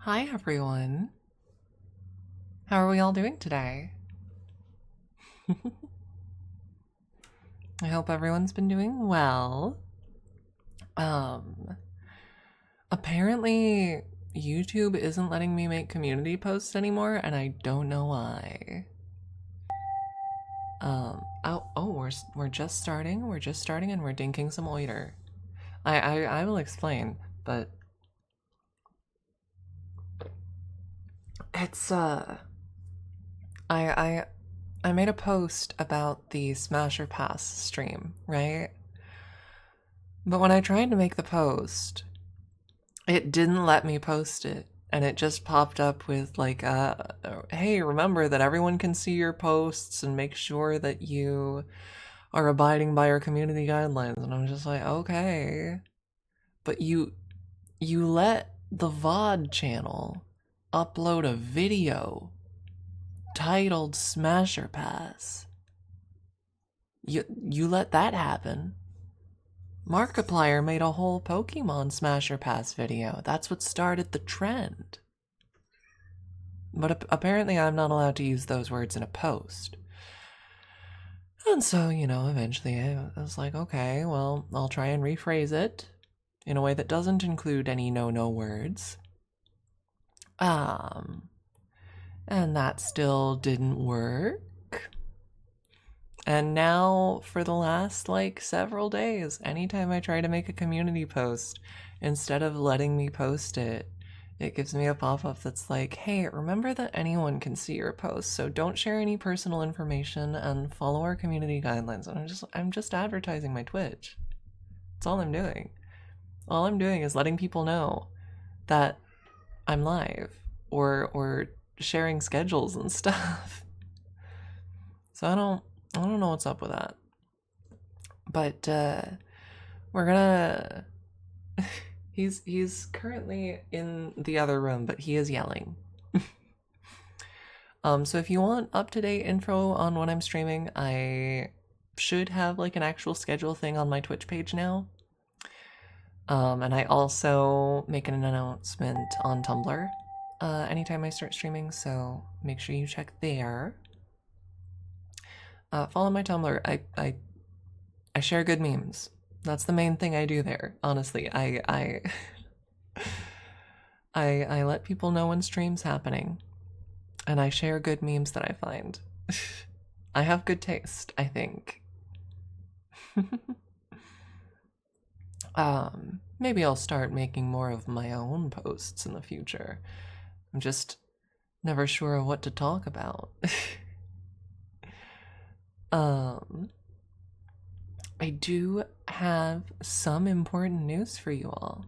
Hi everyone. How are we all doing today? I hope everyone's been doing well. Um apparently YouTube isn't letting me make community posts anymore and I don't know why. We're just starting. We're just starting and we're dinking some oiter. I will explain, but it's I I made a post about the Smasher Pass stream, right? But when I tried to make the post, it didn't let me post it. And it just popped up with like, hey, remember that everyone can see your posts and make sure that you are abiding by our community guidelines. And I'm just like, okay. But you let the VOD channel upload a video titled Smasher Pass. You let that happen. Markiplier made a whole Pokemon Smasher Pass video. That's what started the trend. But apparently I'm not allowed to use those words in a post. And so, eventually I was like, okay, well, I'll try and rephrase it in a way that doesn't include any no words. And that still didn't work. And now, for the last several days, anytime I try to make a community post, instead of letting me post it, it gives me a pop-up that's like, hey, remember that anyone can see your posts, so don't share any personal information and follow our community guidelines. And I'm just advertising my Twitch. That's all I'm doing. All I'm doing is letting people know that I'm live or sharing schedules and stuff. So I don't know what's up with that. But we're gonna he's currently in the other room, but he is yelling. So if you want up-to-date info on when I'm streaming, I should have an actual schedule thing on my Twitch page now. And I also make an announcement on Tumblr anytime I start streaming, so make sure you check there. Follow my Tumblr. I share good memes. That's the main thing I do there. Honestly, I let people know when stream's happening, and I share good memes that I find. I have good taste, I think. Maybe I'll start making more of my own posts in the future. I'm just never sure of what to talk about. I do have some important news for you all.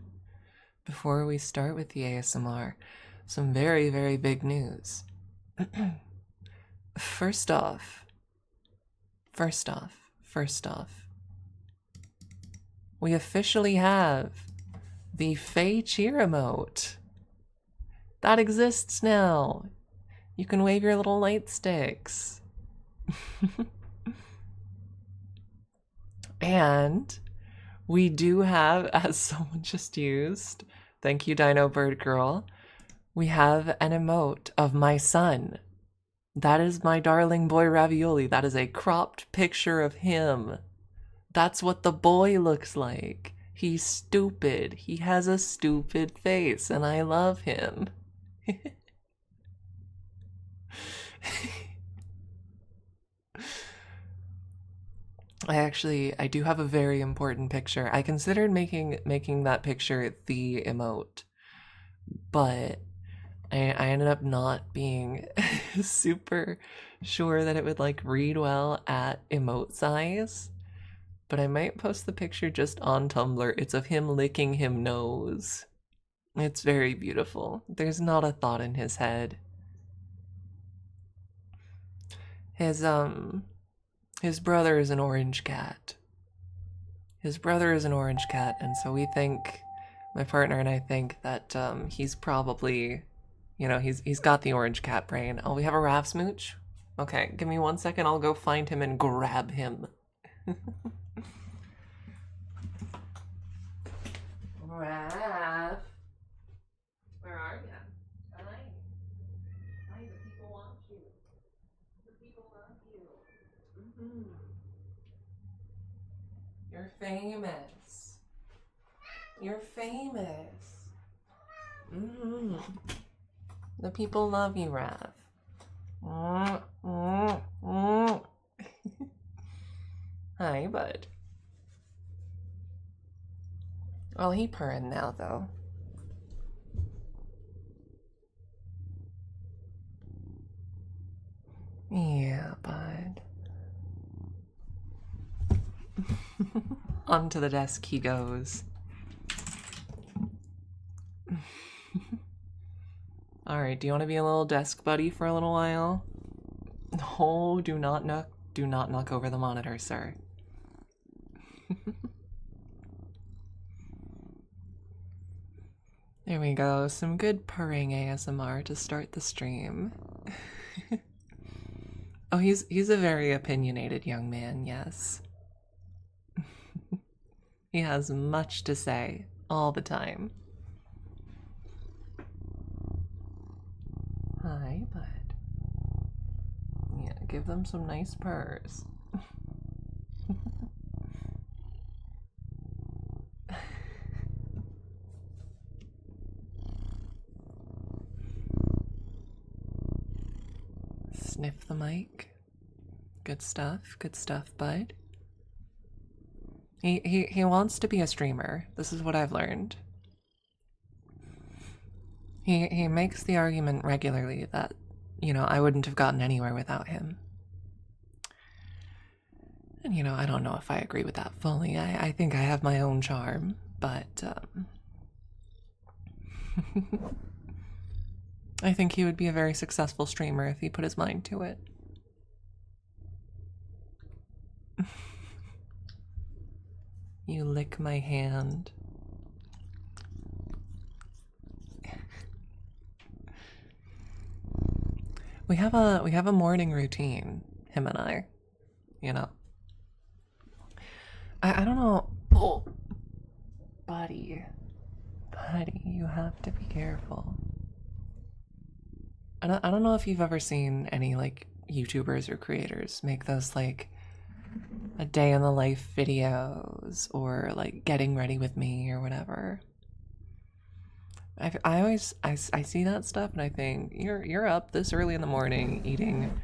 Before we start with the ASMR, some very, very big news. First off, we officially have the Fey Cheer emote. That exists now. You can wave your little light sticks. And we do have, as someone just used, thank you, Dino Bird Girl, we have an emote of my son. That is my darling boy Ravioli. That is a cropped picture of him. That's what the boy looks like. He's stupid. He has a stupid face, and I love him. I do have a very important picture. I considered making that picture the emote, but I ended up not being super sure that it would like read well at emote size. But I might post the picture just on Tumblr. It's of him licking him nose. It's very beautiful. There's not a thought in his head. His brother is an orange cat. His brother is an orange cat, and so we think, my partner and I think that he's probably, you know, he's got the orange cat brain. Oh, we have a Rav smooch? Okay, give me 1 second, I'll go find him and grab him. Rav, where are you? Hi. Hi, the people want you. The people love you. You're famous. You're famous. The people love you, Rav. Hi, bud. Well, he purring now, though. Yeah, bud. Onto the desk he goes. Alright, do you want to be a little desk buddy for a little while? Oh, do not knock over the monitor, sir. There we go, some good purring ASMR to start the stream. Oh, he's a very opinionated young man, yes. He has much to say all the time. Hi, bud. Yeah, give them some nice purrs. Sniff the mic. Good stuff, bud. He wants to be a streamer. This is what I've learned. He makes the argument regularly that, you know, I wouldn't have gotten anywhere without him. And, you know, I don't know if I agree with that fully. I think I have my own charm, but, I think he would be a very successful streamer if he put his mind to it. You lick my hand. We have a morning routine, him and I. You know. I don't know. Oh, buddy, you have to be careful. I don't know if you've ever seen any like YouTubers or creators make those like a day in the life videos or like getting ready with me or whatever. I see that stuff and I think you're up this early in the morning eating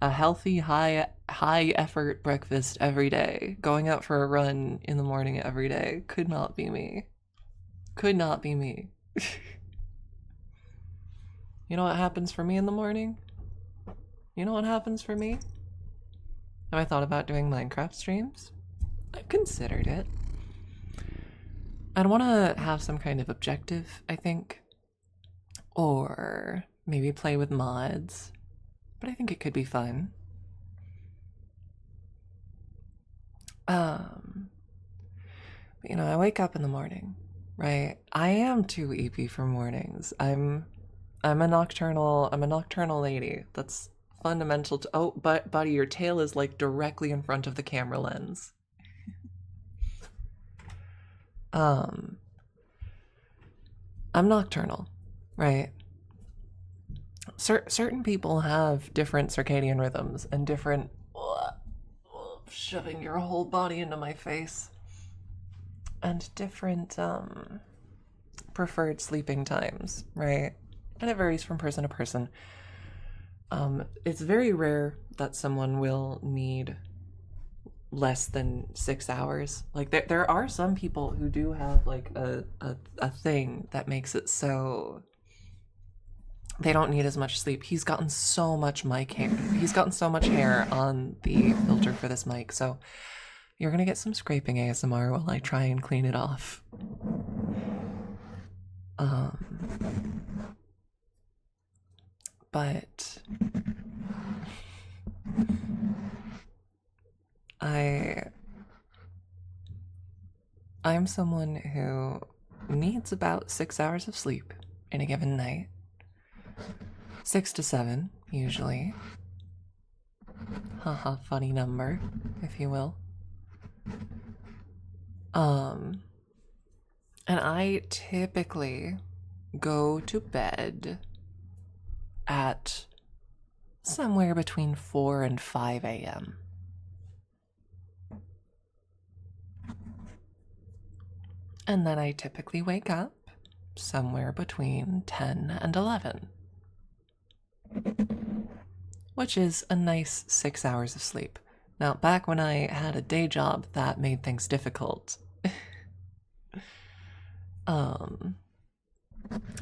a healthy high effort breakfast every day, going out for a run in the morning every day. Could not be me. Could not be me. You know what happens for me in the morning? You know what happens for me? Have I thought about doing Minecraft streams? I've considered it. I'd want to have some kind of objective, I think, or maybe play with mods, but I think it could be fun. Um, you know, I wake up in the morning, right? I am too EP for mornings. I'm a nocturnal lady. That's fundamental to. Oh, but buddy, your tail is like directly in front of the camera lens. Um, I'm nocturnal, right? Certain people have different circadian rhythms and different. Shoving your whole body into my face. And different preferred sleeping times, right? And it varies from person to person. It's very rare that someone will need less than 6 hours. Like there are some people who do have like a thing that makes it so they don't need as much sleep. He's gotten so much mic hair. He's gotten so much hair on the filter for this mic, so you're gonna get some scraping ASMR while I try and clean it off. But I'm someone who needs about 6 hours of sleep in a given night. 6 to 7, usually. Haha, funny number, if you will. And I typically go to bed at somewhere between 4 and 5 a.m. And then I typically wake up somewhere between 10 and 11, which is a nice 6 hours of sleep. Now, back when I had a day job, that made things difficult.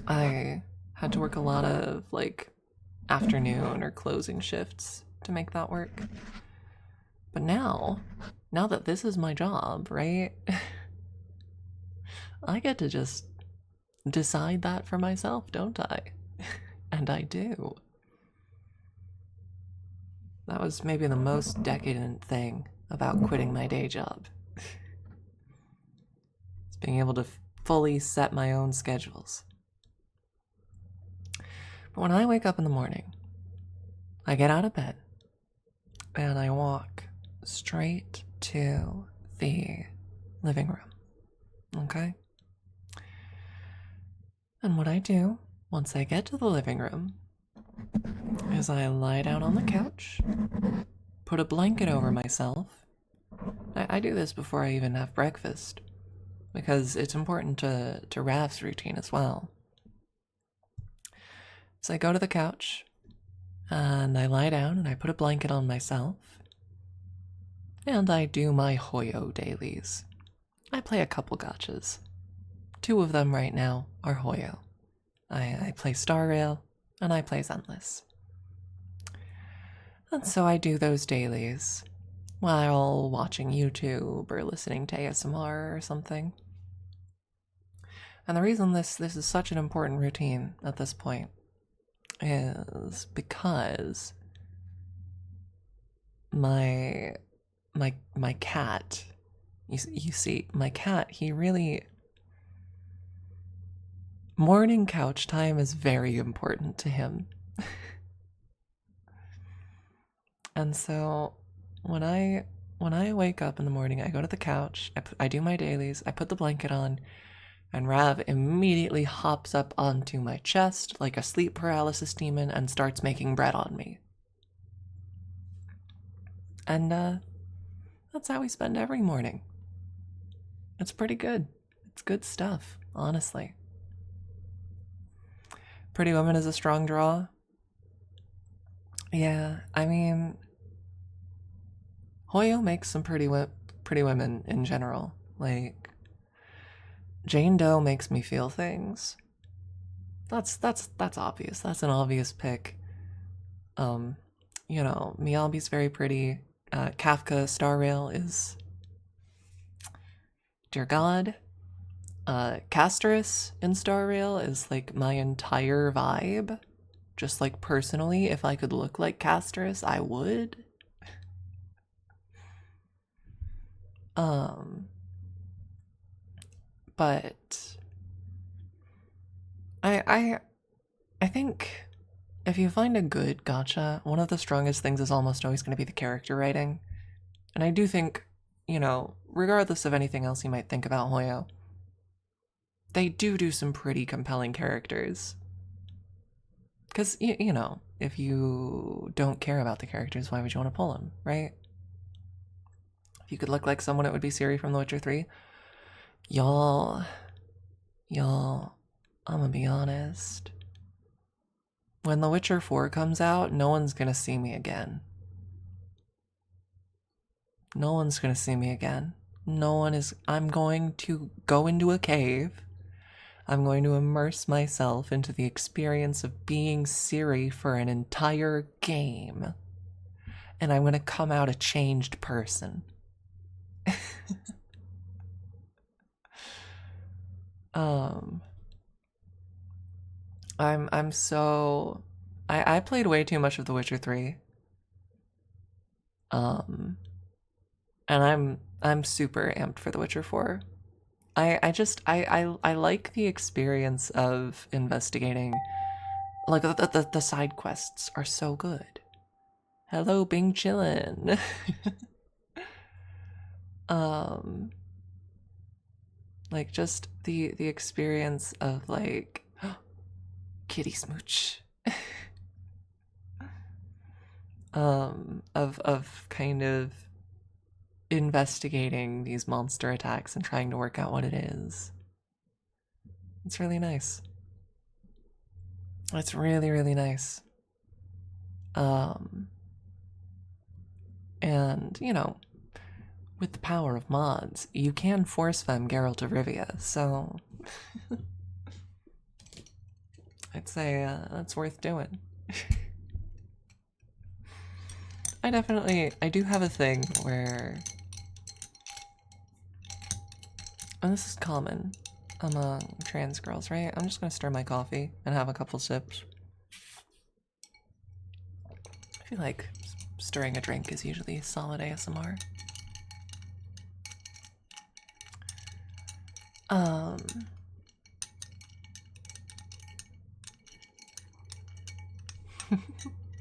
I had to work a lot of like afternoon or closing shifts to make that work. But now that this is my job, right? I get to just decide that for myself, don't I? And I do. That was maybe the most decadent thing about quitting my day job. It's being able to fully set my own schedules. But when I wake up in the morning, I get out of bed and I walk straight to the living room. Okay? And what I do once I get to the living room is I lie down on the couch, put a blanket over myself. I do this before I even have breakfast because it's important to Rav's routine as well. So I go to the couch and I lie down and I put a blanket on myself and I do my Hoyo dailies. I play a couple gachas. 2 of them right now are Hoyo. I play Star Rail and I play Zenless. And so I do those dailies while watching YouTube or listening to ASMR or something. And the reason this is such an important routine at this point is because my cat, you see, my cat, he really, morning couch time is very important to him. And so when I wake up in the morning, I go to the couch, I do my dailies, I put the blanket on, and Rav immediately hops up onto my chest like a sleep paralysis demon and starts making bread on me. And that's how we spend every morning. It's pretty good. It's good stuff, honestly. Pretty Woman is a strong draw. Yeah, I mean, Hoyo makes some pretty women in general. Like, Jane Doe makes me feel things. That's obvious. That's an obvious pick. You know, Miyabi's very pretty. Kafka Star Rail is dear God, Casterus in Star Rail is like my entire vibe. Just like personally, if I could look like Casterus, I would. But I think if you find a good gacha, one of the strongest things is almost always going to be the character writing. And I do think, regardless of anything else you might think about Hoyo, they do some pretty compelling characters. Because, if you don't care about the characters, why would you want to pull them, right? If you could look like someone, it would be Ciri from The Witcher 3. Y'all, I'm gonna be honest. When The Witcher 4 comes out, no one's gonna see me again. No one's gonna see me again. No one is. I'm going to go into a cave. I'm going to immerse myself into the experience of being Ciri for an entire game. And I'm gonna come out a changed person. I'm so I played way too much of The Witcher 3. And I'm super amped for The Witcher 4. I like the experience of investigating. Like the side quests are so good. Hello, Bing Chillin. Like just the experience of like kitty smooch. Of kind of investigating these monster attacks and trying to work out what it is. It's really nice. It's really, really nice. And, with the power of mods, you can force fem Geralt of Rivia, so I'd say that's worth doing. I do have a thing where, and this is common among trans girls, right? I'm just gonna stir my coffee and have a couple sips. I feel like stirring a drink is usually solid ASMR.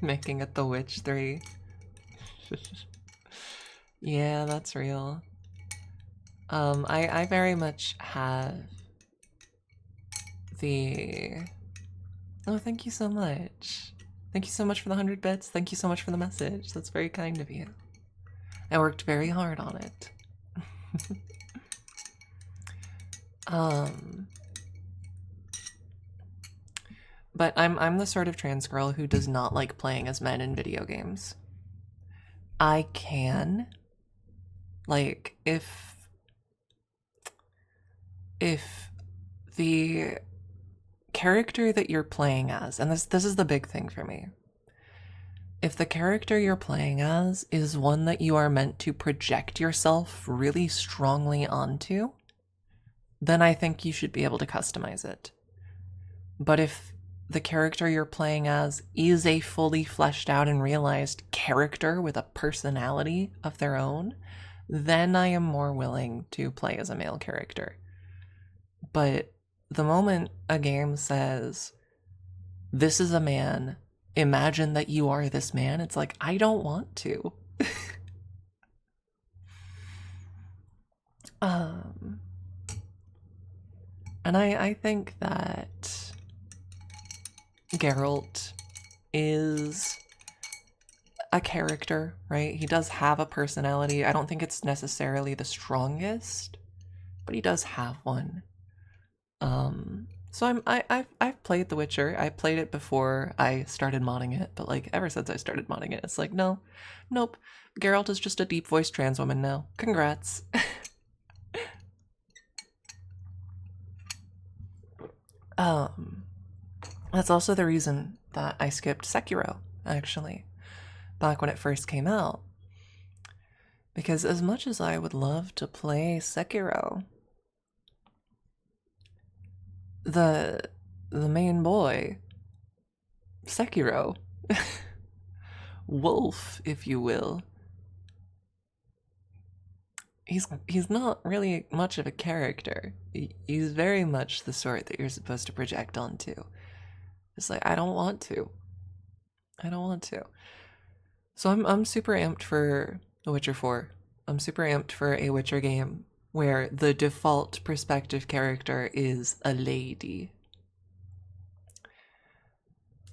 Making it The Witch 3. Yeah, that's real. I very much have the... Oh, thank you so much. Thank you so much for the 100 bits. Thank you so much for the message. That's very kind of you. I worked very hard on it. But I'm the sort of trans girl who does not like playing as men in video games. I can. Like, if the character that you're playing as, and this is the big thing for me, if the character you're playing as is one that you are meant to project yourself really strongly onto, then I think you should be able to customize it. But if the character you're playing as is a fully fleshed out and realized character with a personality of their own, then I am more willing to play as a male character. But the moment a game says, this is a man, imagine that you are this man, it's like, I don't want to. And I think that Geralt is a character, right? He does have a personality. I don't think it's necessarily the strongest, but he does have one. So I've played The Witcher. I played it before I started modding it, but like ever since I started modding it, it's like nope. Geralt is just a deep voiced trans woman now. Congrats. That's also the reason that I skipped Sekiro, actually, back when it first came out. Because as much as I would love to play Sekiro, the the main boy, Sekiro, Wolf, if you will. He's not really much of a character. He's very much the sort that you're supposed to project onto. It's like I don't want to. I don't want to. So I'm super amped for The Witcher 4. I'm super amped for a Witcher game where the default perspective character is a lady.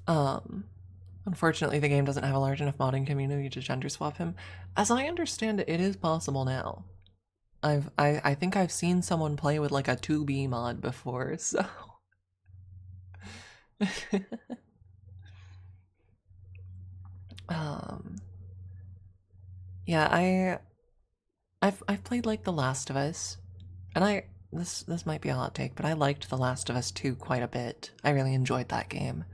Um Unfortunately the game doesn't have a large enough modding community to gender swap him. As I understand it, it is possible now. I think I've seen someone play with like a 2B mod before, so um yeah, I've played like The Last of Us, and this might be a hot take, but I liked The Last of Us 2 quite a bit. I really enjoyed that game.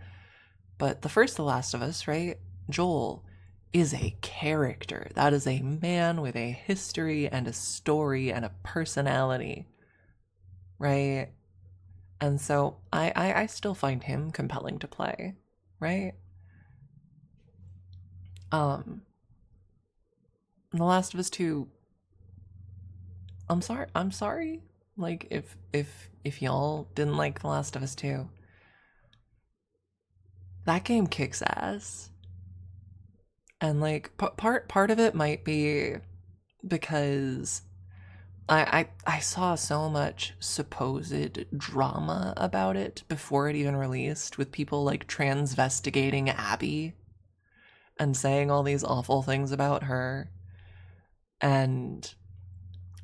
But the first The Last of Us, right? Joel is a character. That is a man with a history and a story and a personality, right? And so I still find him compelling to play, right? Um The Last of Us 2, I'm sorry. Like if y'all didn't like The Last of Us 2, that game kicks ass. And like part of it might be because I saw so much supposed drama about it before it even released, with people like transvestigating Abby and saying all these awful things about her. And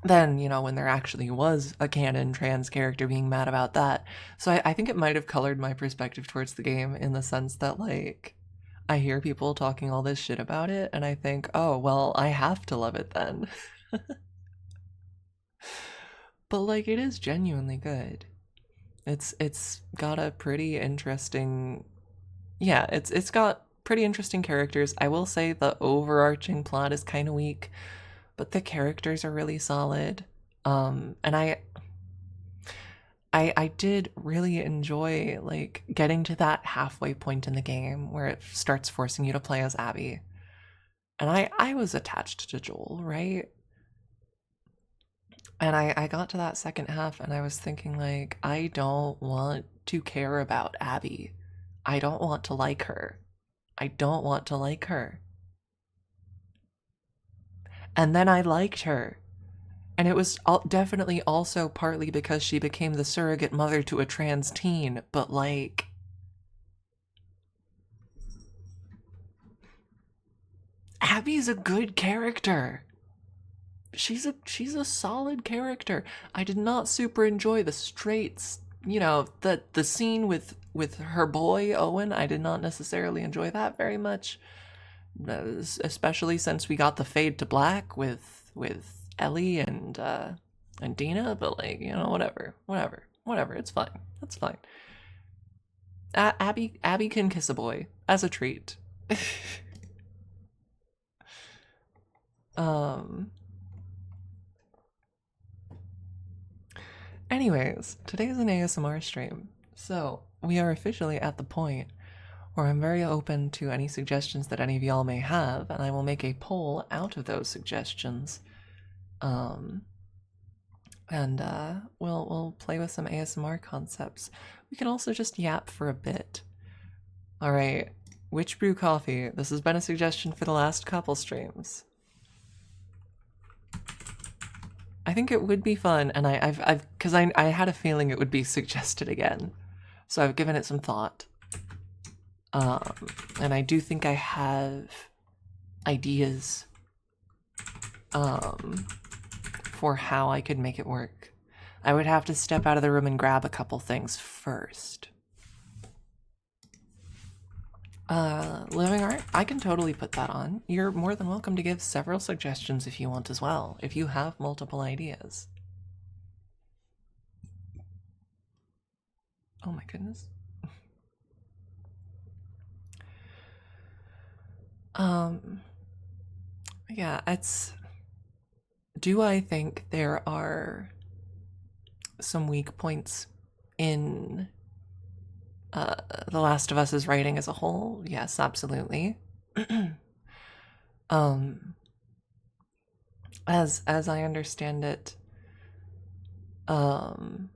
then, when there actually was a canon trans character, being mad about that. So I think it might have colored my perspective towards the game, in the sense that, like, I hear people talking all this shit about it, and I think, oh, well, I have to love it then. But, like, it is genuinely good. It's got a pretty interesting, yeah, it's got pretty interesting characters. I will say the overarching plot is kind of weak, but the characters are really solid. And I did really enjoy, like, getting to that halfway point in the game where it starts forcing you to play as Abby. And I was attached to Joel, right? And I got to that second half and I was thinking, like, I don't want to care about Abby. I don't want to like her. I don't want to like her. And then I liked her. And it was definitely also partly because she became the surrogate mother to a trans teen, but, like, Abby's a good character. She's a solid character. I did not super enjoy the straights, the scene with her boy Owen. I did not necessarily enjoy that very much, especially since we got the fade to black with Ellie and Dina. But, like, whatever. It's fine. That's fine. Abby can kiss a boy as a treat. um. Anyways, today's an ASMR stream, so we are officially at the point where I'm very open to any suggestions that any of y'all may have, and I will make a poll out of those suggestions. Um, and we'll play with some ASMR concepts. We can also just yap for a bit. All right, Witch Brew Coffee. This has been a suggestion for the last couple streams. I think it would be fun, and because I had a feeling it would be suggested again, so I've given it some thought. And I do think I have ideas for how I could make it work. I would have to step out of the room and grab a couple things first. Living art? I can totally put that on. You're more than welcome to give several suggestions if you want as well, if you have multiple ideas. Oh my goodness. Yeah, do I think there are some weak points in The Last of Us's writing as a whole, yes, absolutely. um, as I understand it, um,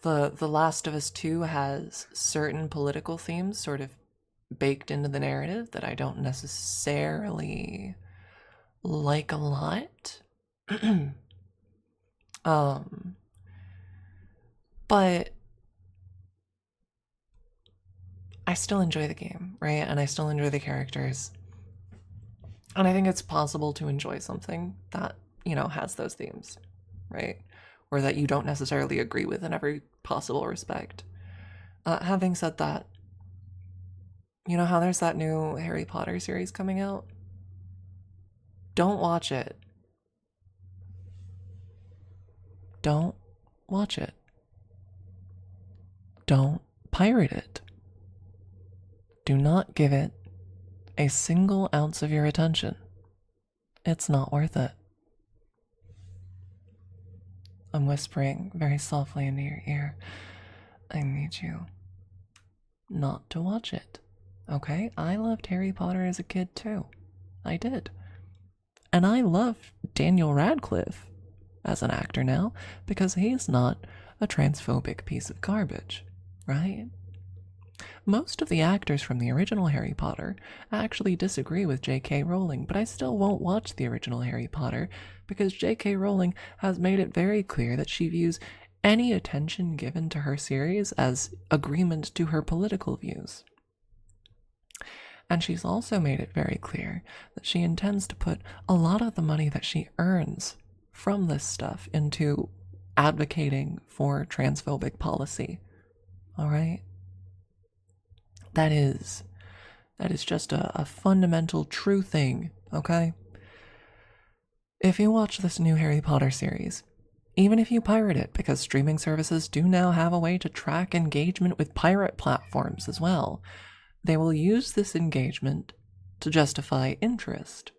the Last of Us 2 has certain political themes sort of baked into the narrative that I don't necessarily like a lot. um, but I still enjoy the game, right? And I still enjoy the characters. And I think it's possible to enjoy something that, has those themes, right? Or that you don't necessarily agree with in every possible respect. Having said that, you know how there's that new Harry Potter series coming out? Don't watch it. Don't watch it. Don't pirate it. Do not give it a single ounce of your attention. It's not worth it. I'm whispering very softly into your ear. I need you not to watch it. Okay? I loved Harry Potter as a kid too. I did. And I love Daniel Radcliffe as an actor now because he's not a transphobic piece of garbage, right? Most of the actors from the original Harry Potter actually disagree with J.K. Rowling, but I still won't watch the original Harry Potter because J.K. Rowling has made it very clear that she views any attention given to her series as agreement to her political views. And she's also made it very clear that she intends to put a lot of the money that she earns from this stuff into advocating for transphobic policy. All right? That is just a fundamental true thing, okay? If you watch this new Harry Potter series, even if you pirate it, because streaming services do now have a way to track engagement with pirate platforms as well, they will use this engagement to justify interest.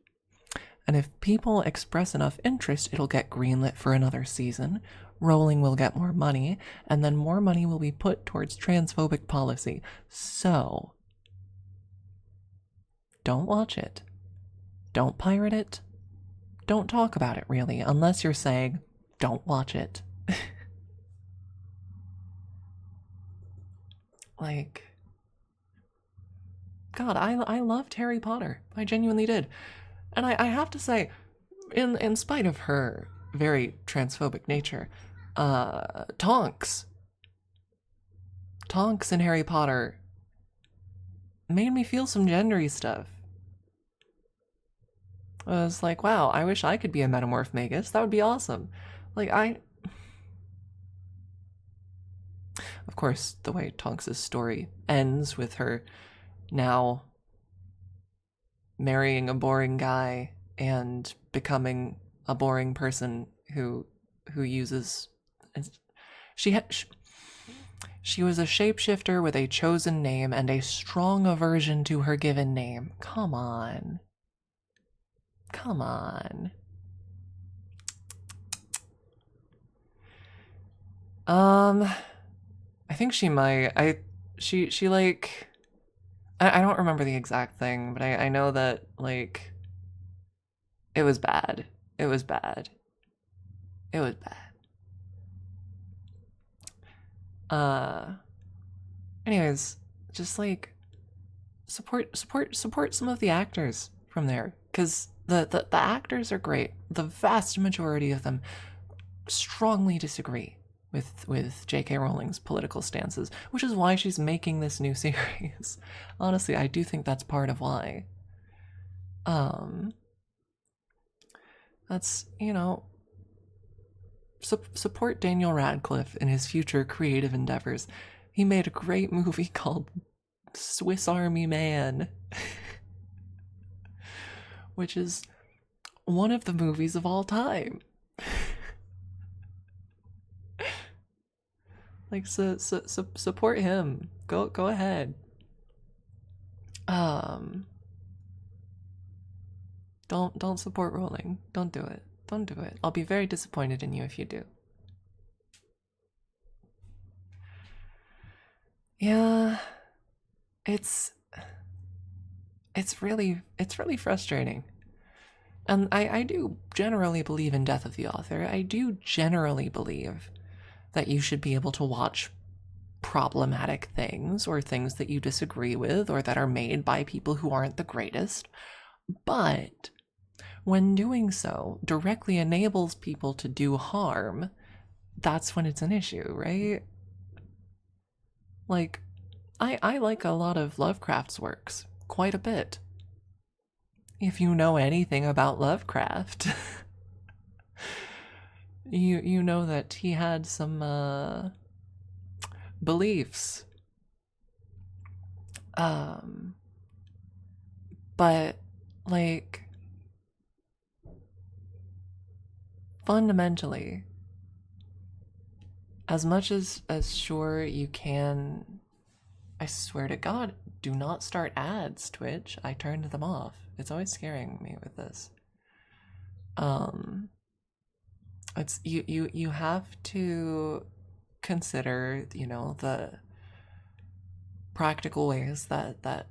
And if people express enough interest, it'll get greenlit for another season. Rowling will get more money, and then more money will be put towards transphobic policy. So, don't watch it. Don't pirate it. Don't talk about it, really, unless you're saying, don't watch it. Like, God, I loved Harry Potter. I genuinely did. And I have to say, in spite of her very transphobic nature, Tonks in Harry Potter made me feel some gendery stuff. I was like, wow, I wish I could be a metamorph magus. That would be awesome. Like, of course, the way Tonks' story ends with her now marrying a boring guy and becoming a boring person who uses she was a shapeshifter with a chosen name and a strong aversion to her given name. Come on. Come on. I think she might. She like I don't remember the exact thing, but I know that like it was bad. It was bad. It was bad. Anyways, just like support some of the actors from there, because the actors are great. The vast majority of them strongly disagree with J.K. Rowling's political stances, which is why she's making this new series. Honestly, I do think that's part of why. That's, support Daniel Radcliffe in his future creative endeavors. He made a great movie called Swiss Army Man, which is one of the movies of all time. Like, support him. Go ahead. Don't support Rowling. Don't do it. Don't do it. I'll be very disappointed in you if you do. Yeah, it's it's really frustrating. And I do generally believe in death of the author. I do generally believe that you should be able to watch problematic things or things that you disagree with or that are made by people who aren't the greatest. But when doing so directly enables people to do harm, that's when it's an issue, right? Like, I like a lot of Lovecraft's works, quite a bit. If you know anything about Lovecraft, you know that he had some beliefs. Um, but like fundamentally, as much as sure you can, I swear to God, do not start ads, Twitch. I turned them off. It's always scaring me with this. Um, it's you have to consider, the practical ways that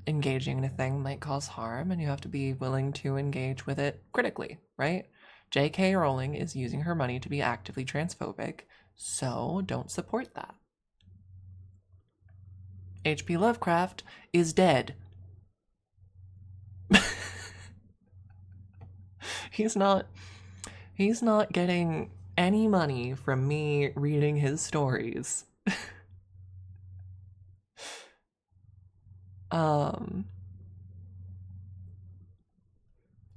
engaging in a thing might cause harm, and you have to be willing to engage with it critically, right? J.K. Rowling is using her money to be actively transphobic, so don't support that. H.P. Lovecraft is dead. he's not he's not getting any money from me reading his stories. um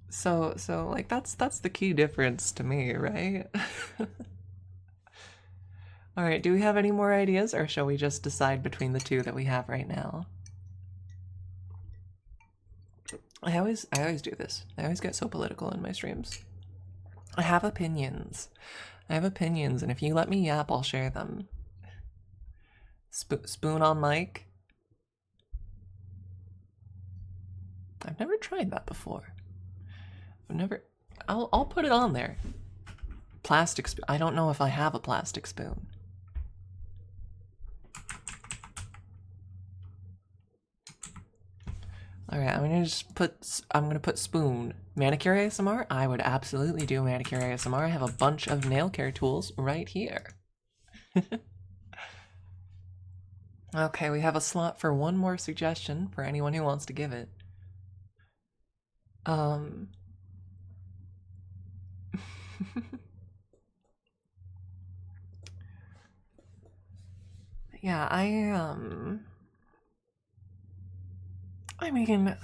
so like that's the key difference to me, right? All right, do we have any more ideas, or shall we just decide between the two that we have right now? I always do this. I always get so political in my streams. I have opinions. And if you let me yap, I'll share them. Spoon on mic. I've never tried that before. I've never. I'll put it on there. Plastic spoon. I don't know if I have a plastic spoon. All right, I'm gonna put spoon. Manicure ASMR. I would absolutely do manicure ASMR. I have a bunch of nail care tools right here. Okay, we have a slot for one more suggestion for anyone who wants to give it. Yeah, I mean,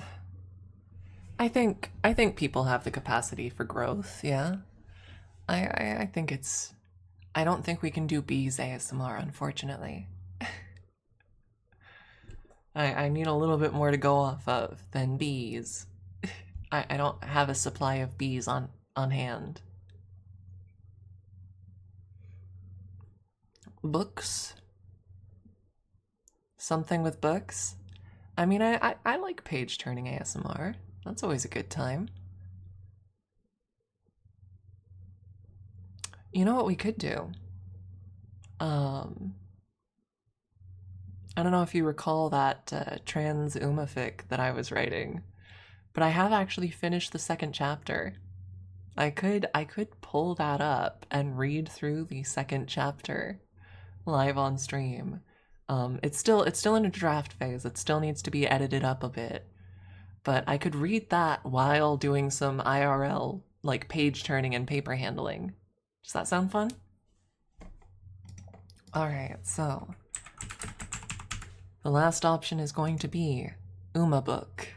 I think people have the capacity for growth. Yeah, I think it's. I don't think we can do bees ASMR, unfortunately. I need a little bit more to go off of than bees. I don't have a supply of bees on hand. Books? Something with books? I mean, I like page turning ASMR. That's always a good time. You know what we could do? Um, I don't know if you recall that trans umafic that I was writing, but I have actually finished the second chapter. I could pull that up and read through the second chapter live on stream. It's still in a draft phase. It still needs to be edited up a bit, but I could read that while doing some IRL like page turning and paper handling. Does that sound fun? All right, so the last option is going to be Uma book.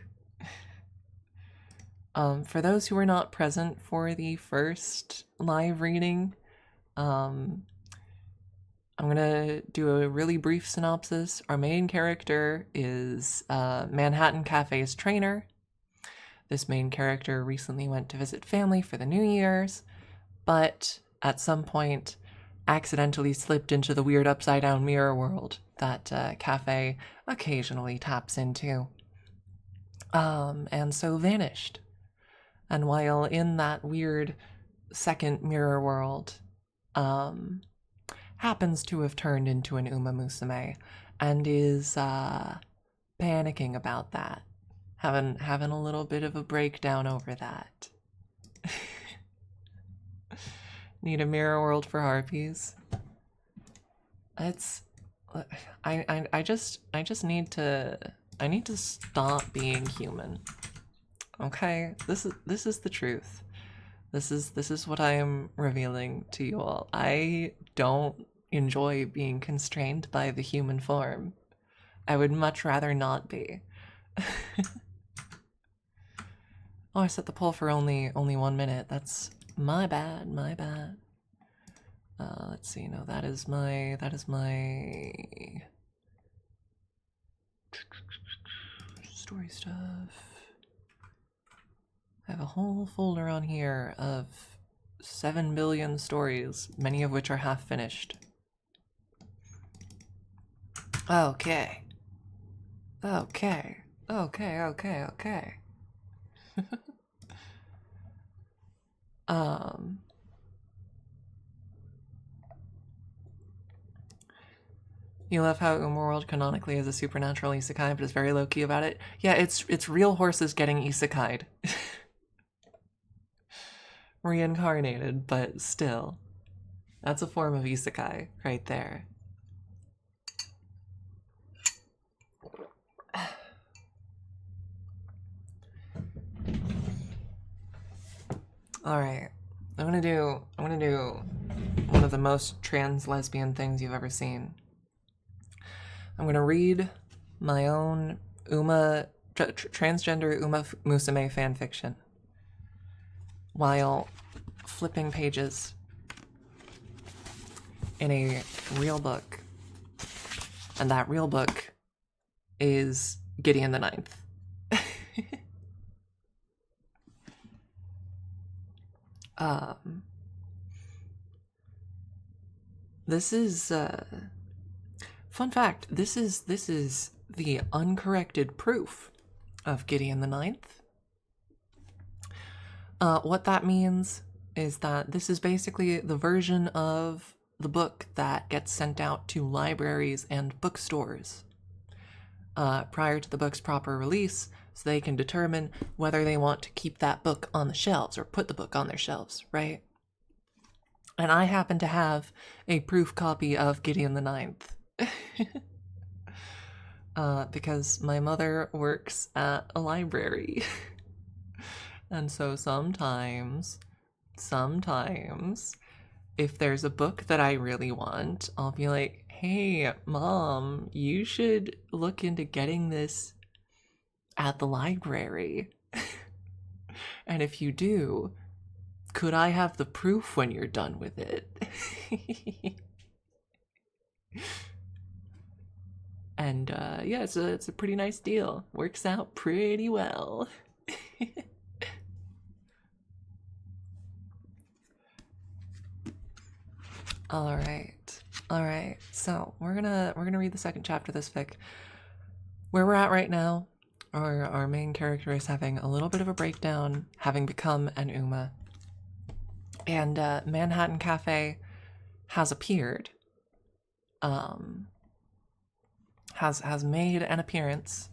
For those who were not present for the first live reading, I'm gonna do a really brief synopsis. Our main character is Manhattan Cafe's trainer. This main character recently went to visit family for the New Year's, but at some point accidentally slipped into the weird upside down mirror world that Cafe occasionally taps into. And so vanished. And while in that weird second mirror world, happens to have turned into an Uma Musume and is panicking about that. Having a little bit of a breakdown over that. Need a mirror world for harpies. It's I just need to stop being human. Okay? This is the truth. This is what I am revealing to you all. I don't enjoy being constrained by the human form. I would much rather not be. Oh, I set the poll for only 1 minute. That's my bad, my bad. Let's see. No, that is my story stuff. I have a whole folder on here of 7 billion stories, many of which are half finished. Okay. Okay. Okay, okay, okay. You love how Umworld canonically is a supernatural isekai, but is very low-key about it. Yeah, it's real horses getting isekai'd. Reincarnated, but still. That's a form of isekai right there. Alright. I'm gonna do one of the most trans lesbian things you've ever seen. I'm gonna read my own transgender Uma Musume fanfiction while flipping pages in a real book. And that real book is Gideon the Ninth. This is fun fact. This is the uncorrected proof of Gideon the Ninth. What that means is that this is basically the version of the book that gets sent out to libraries and bookstores prior to the book's proper release, so they can determine whether they want to keep that book on the shelves or put the book on their shelves, right? And I happen to have a proof copy of Gideon the Ninth. Because my mother works at a library. And so sometimes, if there's a book that I really want, I'll be like, hey, Mom, you should look into getting this at the library. And if you do, could I have the proof when you're done with it? And yeah, it's a pretty nice deal. Works out pretty well. All right. So we're gonna read the second chapter of this fic. Where we're at right now, our main character is having a little bit of a breakdown, having become an Uma. And Manhattan Cafe has appeared. Has made an appearance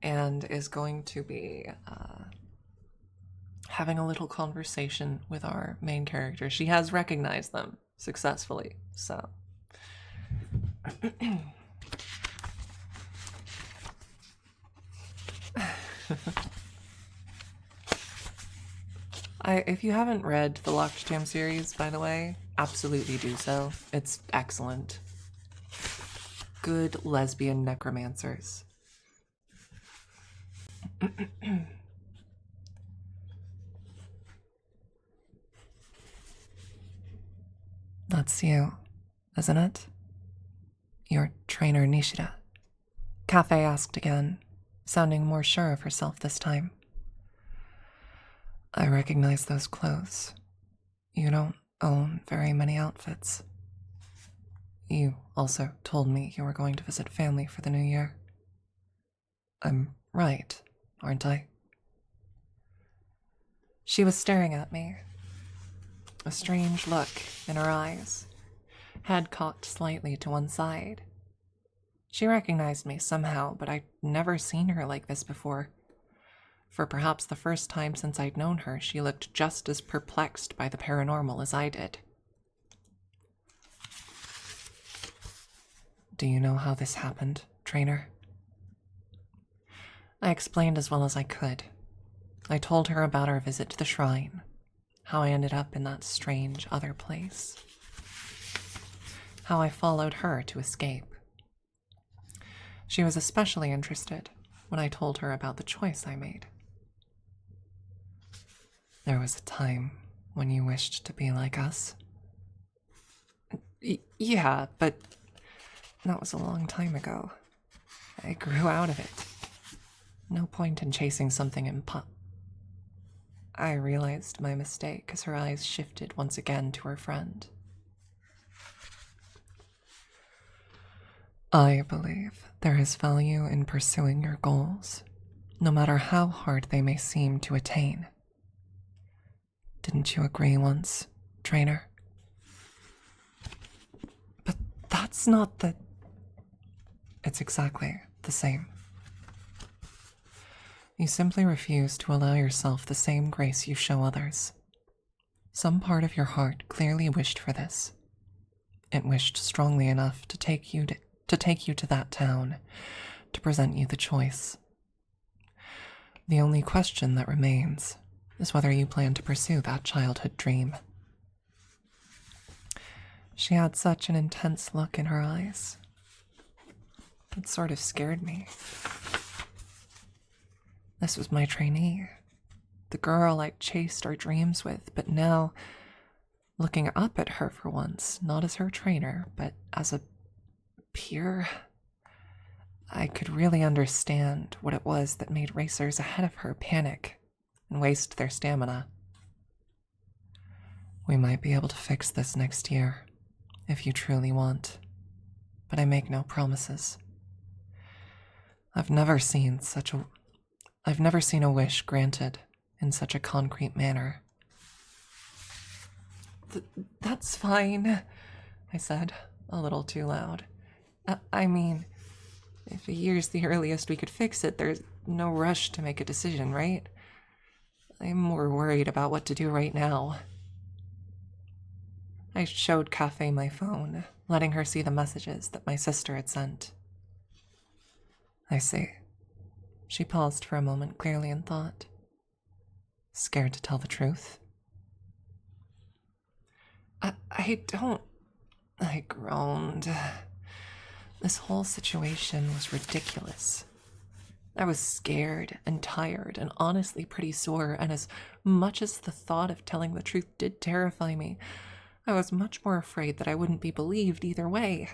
and is going to be having a little conversation with our main character. She has recognized them successfully, so. If you haven't read the Locked Jam series, by the way, absolutely do so. It's excellent. Good lesbian necromancers. That's you, isn't it? Your trainer Nishida. Cafe asked again, sounding more sure of herself this time. I recognize those clothes. You don't own very many outfits. You also told me you were going to visit family for the new year. I'm right, aren't I? She was staring at me, a strange look in her eyes, head cocked slightly to one side. She recognized me somehow, but I'd never seen her like this before. For perhaps the first time since I'd known her, she looked just as perplexed by the paranormal as I did. Do you know how this happened, Trainer? I explained as well as I could. I told her about our visit to the shrine, how I ended up in that strange other place, how I followed her to escape. She was especially interested when I told her about the choice I made. There was a time when you wished to be like us. Yeah, but that was a long time ago. I grew out of it. No point in chasing something I realized my mistake as her eyes shifted once again to her friend. I believe there is value in pursuing your goals, no matter how hard they may seem to attain. Didn't you agree once, Trainer? But that's not the... It's exactly the same. You simply refuse to allow yourself the same grace you show others. Some part of your heart clearly wished for this. It wished strongly enough to take you to that town, to present you the choice. The only question that remains is whether you plan to pursue that childhood dream. She had such an intense look in her eyes. It sort of scared me. This was my trainee, the girl I'd chased our dreams with, but now, looking up at her for once, not as her trainer, but as a peer, I could really understand what it was that made racers ahead of her panic and waste their stamina. We might be able to fix this next year, if you truly want, but I make no promises. I've never seen a wish granted in such a concrete manner. That's fine, I said, a little too loud. I mean, if a year's the earliest we could fix it, there's no rush to make a decision, right? I'm more worried about what to do right now. I showed Cafe my phone, letting her see the messages that my sister had sent. I see. She paused for a moment, clearly in thought. Scared to tell the truth? I don't... I groaned. This whole situation was ridiculous. I was scared and tired and honestly pretty sore, and as much as the thought of telling the truth did terrify me, I was much more afraid that I wouldn't be believed either way.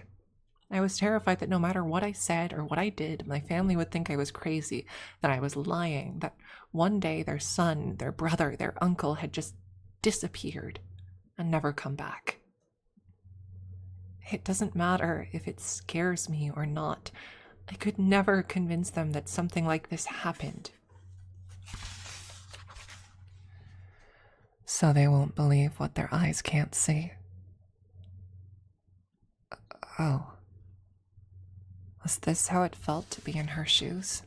I was terrified that no matter what I said or what I did, my family would think I was crazy, that I was lying, that one day their son, their brother, their uncle had just disappeared and never come back. It doesn't matter if it scares me or not. I could never convince them that something like this happened. So they won't believe what their eyes can't see. Oh. Was this how it felt to be in her shoes?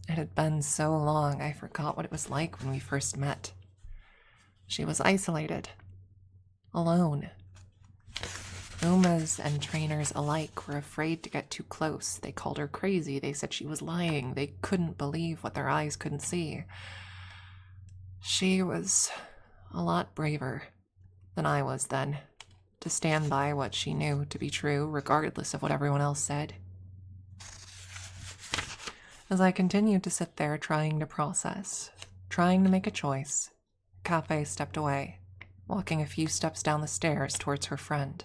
It had been so long I forgot what it was like when we first met. She was isolated, alone. Umas and trainers alike were afraid to get too close. They called her crazy. They said she was lying. They couldn't believe what their eyes couldn't see. She was a lot braver than I was then, to stand by what she knew to be true, regardless of what everyone else said. As I continued to sit there trying to process, trying to make a choice, Cafe stepped away, walking a few steps down the stairs towards her friend.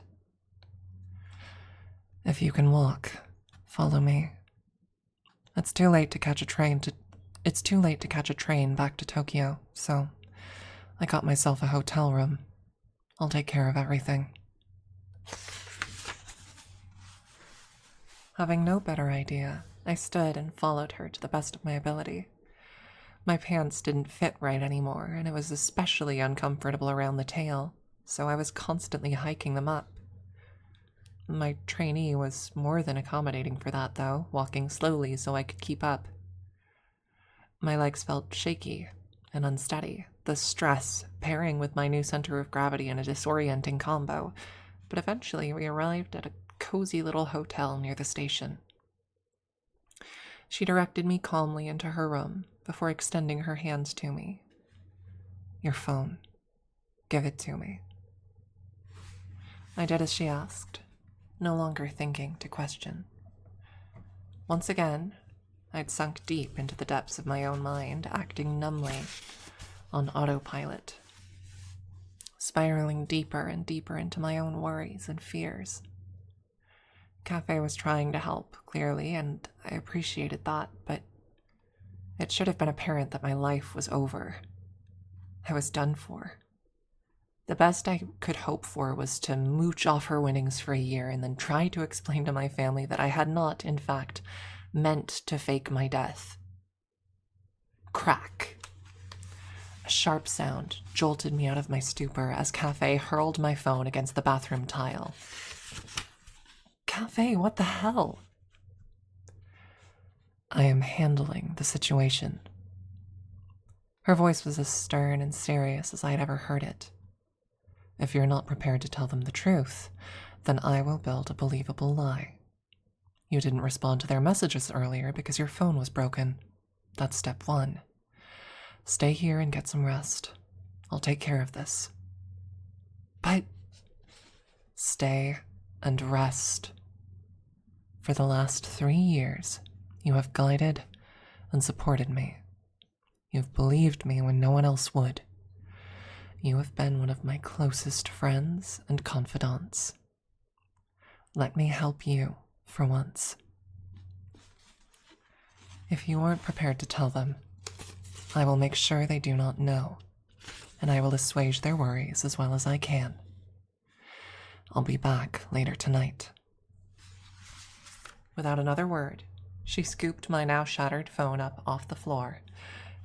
If you can walk, follow me. It's too late to catch a train back to Tokyo, so I got myself a hotel room. I'll take care of everything. Having no better idea, I stood and followed her to the best of my ability. My pants didn't fit right anymore, and it was especially uncomfortable around the tail, so I was constantly hiking them up. My trainee was more than accommodating for that, though, walking slowly so I could keep up. My legs felt shaky and unsteady, the stress pairing with my new center of gravity in a disorienting combo, but eventually we arrived at a cozy little hotel near the station. She directed me calmly into her room before extending her hands to me. "Your phone. Give it to me." I did as she asked, no longer thinking to question. Once again, I'd sunk deep into the depths of my own mind, acting numbly on autopilot, spiraling deeper and deeper into my own worries and fears. Cafe was trying to help, clearly, and I appreciated that, but it should have been apparent that my life was over. I was done for. The best I could hope for was to mooch off her winnings for a year and then try to explain to my family that I had not, in fact, meant to fake my death. Crack. A sharp sound jolted me out of my stupor as Cafe hurled my phone against the bathroom tile. Cafe, what the hell? I am handling the situation. Her voice was as stern and serious as I had ever heard it. If you're not prepared to tell them the truth, then I will build a believable lie. You didn't respond to their messages earlier because your phone was broken. That's step one. Stay here and get some rest. I'll take care of this. But stay and rest. For the last 3 years, you have guided and supported me. You've believed me when no one else would. You have been one of my closest friends and confidants. Let me help you for once. If you aren't prepared to tell them, I will make sure they do not know, and I will assuage their worries as well as I can. I'll be back later tonight. Without another word, she scooped my now shattered phone up off the floor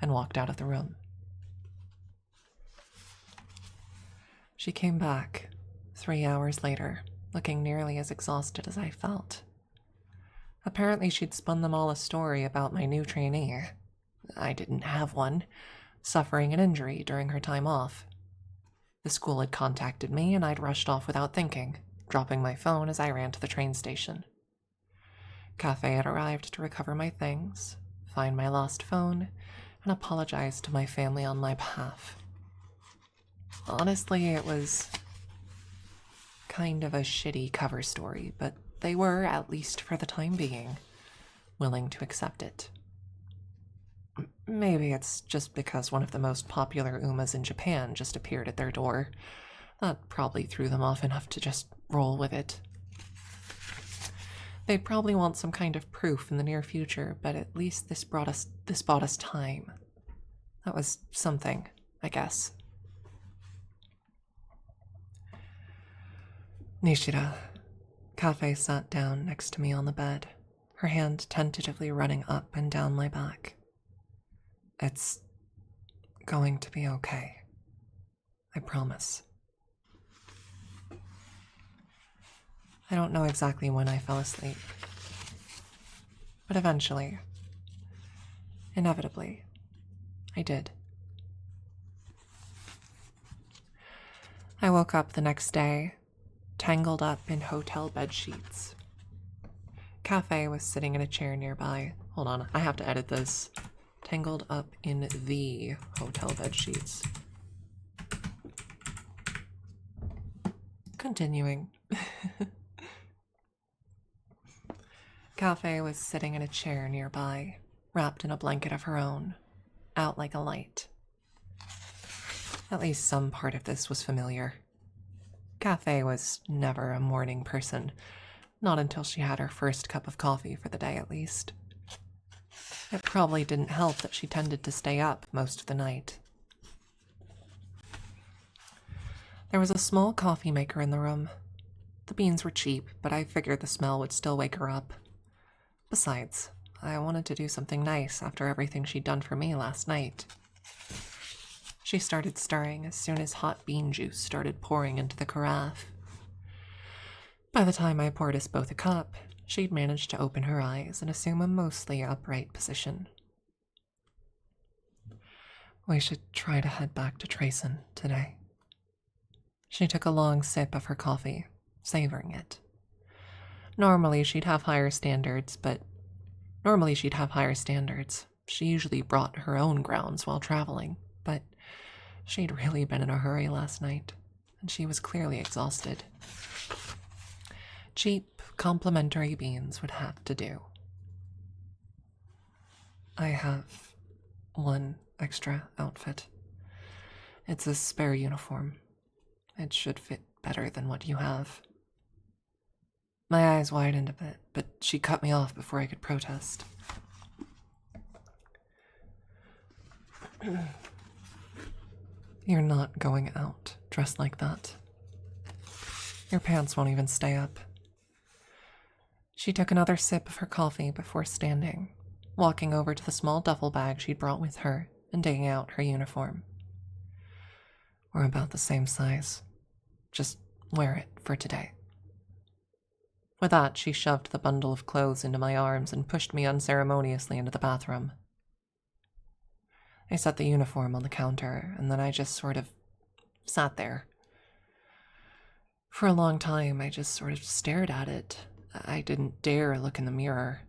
and walked out of the room. She came back 3 hours later, looking nearly as exhausted as I felt. Apparently she'd spun them all a story about my new trainee. I didn't have one, suffering an injury during her time off. The school had contacted me and I'd rushed off without thinking, dropping my phone as I ran to the train station. Cafe had arrived to recover my things, find my lost phone, and apologize to my family on my behalf. Honestly, it was kind of a shitty cover story, but they were, at least for the time being, willing to accept it. Maybe it's just because one of the most popular Umas in Japan just appeared at their door. That probably threw them off enough to just roll with it. They'd probably want some kind of proof in the near future, but at least this bought us time. That was something, I guess. Nishida. Cafe sat down next to me on the bed, her hand tentatively running up and down my back. It's going to be okay. I promise. I don't know exactly when I fell asleep, but eventually, inevitably, I did. I woke up the next day, tangled up in hotel bed sheets. Cafe was sitting in a chair nearby. Hold on, I have to edit this. Tangled up in the hotel bed sheets. Continuing. Cafe was sitting in a chair nearby, wrapped in a blanket of her own, out like a light. At least some part of this was familiar. Cafe was never a morning person, not until she had her first cup of coffee for the day at least. It probably didn't help that she tended to stay up most of the night. There was a small coffee maker in the room. The beans were cheap, but I figured the smell would still wake her up. Besides, I wanted to do something nice after everything she'd done for me last night. She started stirring as soon as hot bean juice started pouring into the carafe. By the time I poured us both a cup, she'd managed to open her eyes and assume a mostly upright position. We should try to head back to Trayson today. She took a long sip of her coffee, savoring it. Normally she'd have higher standards. She usually brought her own grounds while traveling, but she'd really been in a hurry last night, and she was clearly exhausted. Cheap, complimentary beans would have to do. I have one extra outfit. It's a spare uniform. It should fit better than what you have. My eyes widened a bit, but she cut me off before I could protest. You're not going out dressed like that. Your pants won't even stay up. She took another sip of her coffee before standing, walking over to the small duffel bag she'd brought with her and digging out her uniform. We're about the same size. Just wear it for today. With that, she shoved the bundle of clothes into my arms and pushed me unceremoniously into the bathroom. I set the uniform on the counter, and then I just sort of sat there. For a long time, I just sort of stared at it. I didn't dare look in the mirror.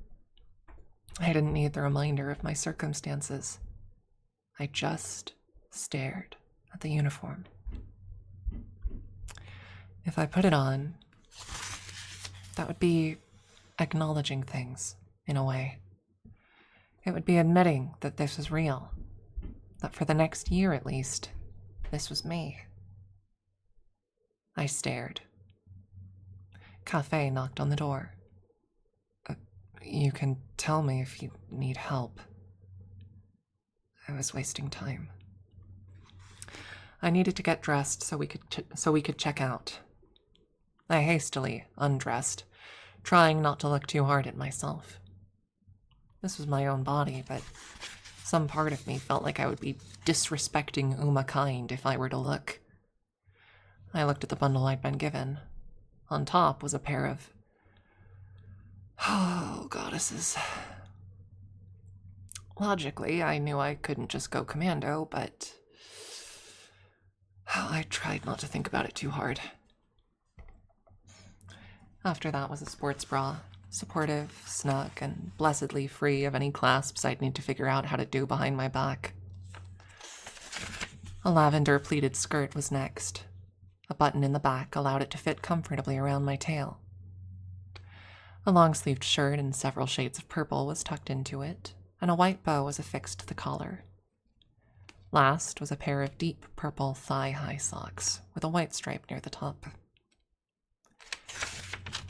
I didn't need the reminder of my circumstances. I just stared at the uniform. If I put it on, that would be acknowledging things, in a way. It would be admitting that this was real. That for the next year at least, this was me. I stared. Cafe knocked on the door. You can tell me if you need help. I was wasting time. I needed to get dressed so we could check out. I hastily undressed, trying not to look too hard at myself. This was my own body, but some part of me felt like I would be disrespecting Uma kind if I were to look. I looked at the bundle I'd been given. On top was a pair of... oh, goddesses. Logically, I knew I couldn't just go commando, but... I tried not to think about it too hard. After that was a sports bra, supportive, snug, and blessedly free of any clasps I'd need to figure out how to do behind my back. A lavender pleated skirt was next. A button in the back allowed it to fit comfortably around my tail. A long-sleeved shirt in several shades of purple was tucked into it, and a white bow was affixed to the collar. Last was a pair of deep purple thigh-high socks with a white stripe near the top.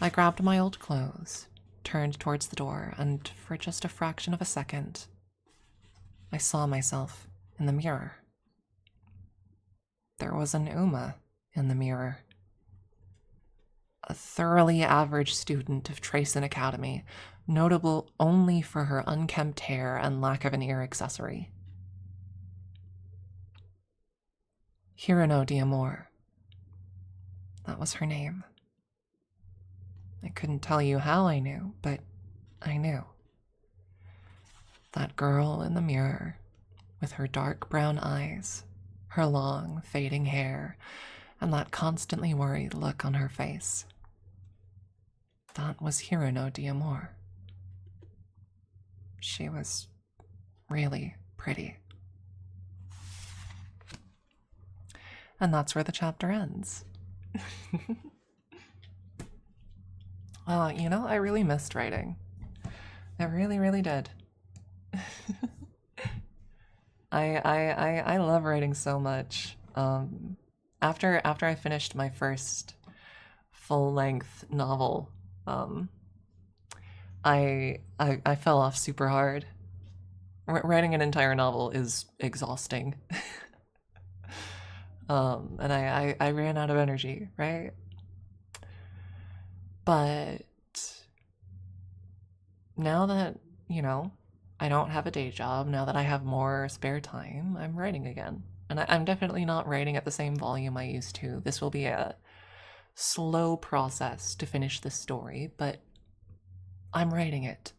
I grabbed my old clothes, turned towards the door, and for just a fraction of a second, I saw myself in the mirror. There was an Uma in the mirror. A thoroughly average student of Trayson Academy, notable only for her unkempt hair and lack of an ear accessory. Hirano D'Amore. That was her name. I couldn't tell you how I knew, but I knew. That girl in the mirror, with her dark brown eyes, her long, fading hair, and that constantly worried look on her face. That was Hirano D'Amore. She was really pretty. And that's where the chapter ends. Well, you know, I really missed writing. I really, really did. I love writing so much. After I finished my first full-length novel, I fell off super hard. Writing an entire novel is exhausting. And I ran out of energy, right? But now that, you know, I don't have a day job, now that I have more spare time, I'm writing again. And I'm definitely not writing at the same volume I used to. This will be a slow process to finish this story, but I'm writing it,